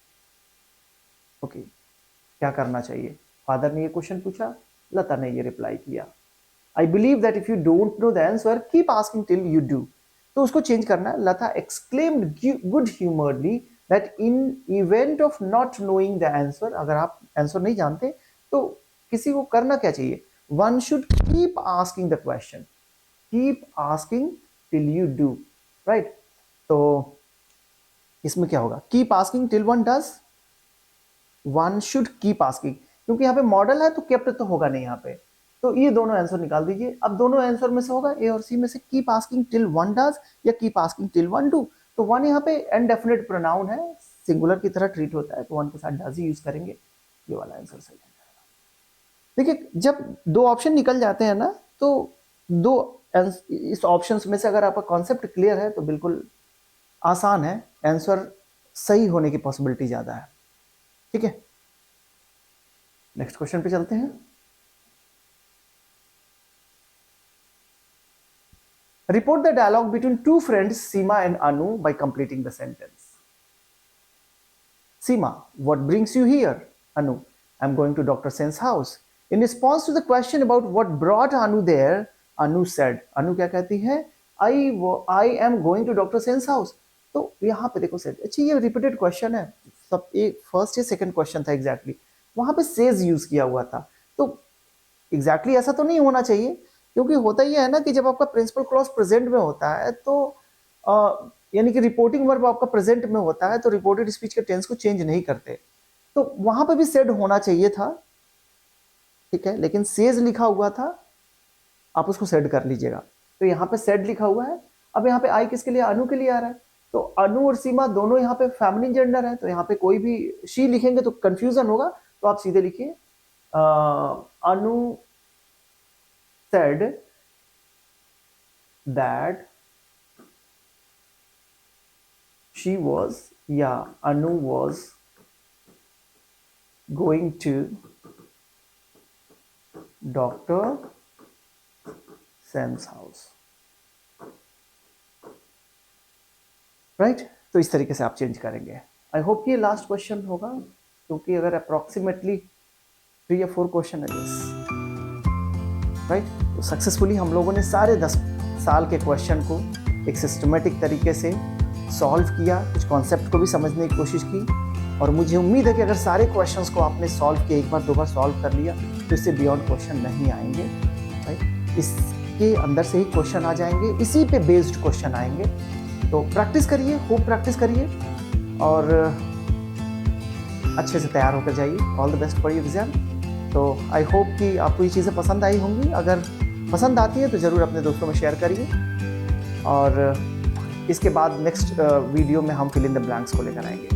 Okay. क्या करना चाहिए? Father ने ये question पूछा, लता ने ये reply किया, I believe that if you don't know the answer keep asking till you do. तो उसको चेंज करना है, Lata exclaimed good humouredly that in event of not knowing the answer, अगर आप आंसर नहीं जानते तो किसी को करना क्या चाहिए? One should keep asking the question, keep asking till you do, right. तो इसमें क्या होगा? Keep asking till one does, one should keep asking, क्योंकि यहाँ पे मॉडल है तो केप्ट तो होगा नहीं यहाँ पे, तो ये दोनों आंसर निकाल दीजिए। अब दोनों आंसर में से होगा ए और सी में से, keep asking till one does या keep asking till one do. तो वन यहाँ पे इनडेफिनिट प्रोनाउन है, सिंगुलर की तरह ट्रीट होता है, तो वन के साथ डज ही यूज करेंगे, ये वाला आंसर सही है। देखिए, जब दो ऑप्शन निकल जाते हैं ना, तो इस ऑप्शंस में से अगर आपका कॉन्सेप्ट क्लियर है तो बिल्कुल आसान है, आंसर सही होने की पॉसिबिलिटी ज़्यादा है। ठीक है, नेक्स्ट क्वेश्चन पे चलते हैं। Report the dialogue between two friends Seema and Anu by completing the sentence. Seema, what brings you here? Anu, I'm going to Dr. Sen's house. In response to the question about what brought Anu there, Anu said, Anu क्या कहती है? I am going to Dr. Sen's house. तो यहाँ पे देखो said, अच्छा ये repeated question है, सब एक फर्स्ट या सेकंड क्वेश्चन था एग्जैक्टली, वहां पे सेज यूज किया हुआ था, तो एग्जैक्टली ऐसा तो नहीं होना चाहिए, क्योंकि होता ही है ना कि जब आपका प्रिंसिपल क्लॉज प्रेजेंट में होता है तो यानी कि रिपोर्टिंग वर्ब आपका प्रेजेंट में होता है तो रिपोर्टेड स्पीच के टेंस को चेंज नहीं करते, तो वहां पे भी सेड होना चाहिए था। ठीक है, लेकिन सेज लिखा हुआ था, आप उसको सेड कर लीजिएगा, तो यहाँ पे सेड लिखा हुआ है। अब यहाँ पे आई किसके लिए? अनु के लिए आ रहा है, तो अनु और सीमा दोनों यहाँ पे फेमिनिन जेंडर है, तो यहाँ पे कोई भी शी लिखेंगे तो कंफ्यूजन होगा, तो आप सीधे लिखिए Anu said that she was, Anu was going to Dr. Sen's house. Right, तो इस तरीके से आप चेंज करेंगे। आई होप कि ये लास्ट क्वेश्चन होगा, क्योंकि अगर अप्रोक्सीमेटली 3 या 4 क्वेश्चन है दिस, राइट, तो सक्सेसफुली हम लोगों ने सारे 10 साल के क्वेश्चन को एक सिस्टमेटिक तरीके से सॉल्व किया, कुछ कॉन्सेप्ट को भी समझने की कोशिश की, और मुझे उम्मीद है कि अगर सारे क्वेश्चंस को आपने सॉल्व किया, एक बार 2 बार सॉल्व कर लिया, तो इससे बियॉन्ड क्वेश्चन नहीं आएंगे, राइट, इसके अंदर से ही क्वेश्चन आ जाएंगे, इसी पे बेस्ड क्वेश्चन आएंगे। तो प्रैक्टिस करिए, खूब प्रैक्टिस करिए और अच्छे से तैयार होकर जाइए। All the best for your exam. तो आई होप कि आपको ये चीज़ें पसंद आई होंगी, अगर पसंद आती है तो ज़रूर अपने दोस्तों में शेयर करिए, और इसके बाद नेक्स्ट वीडियो में हम फिल इन द ब्लैंक्स को लेकर आएंगे।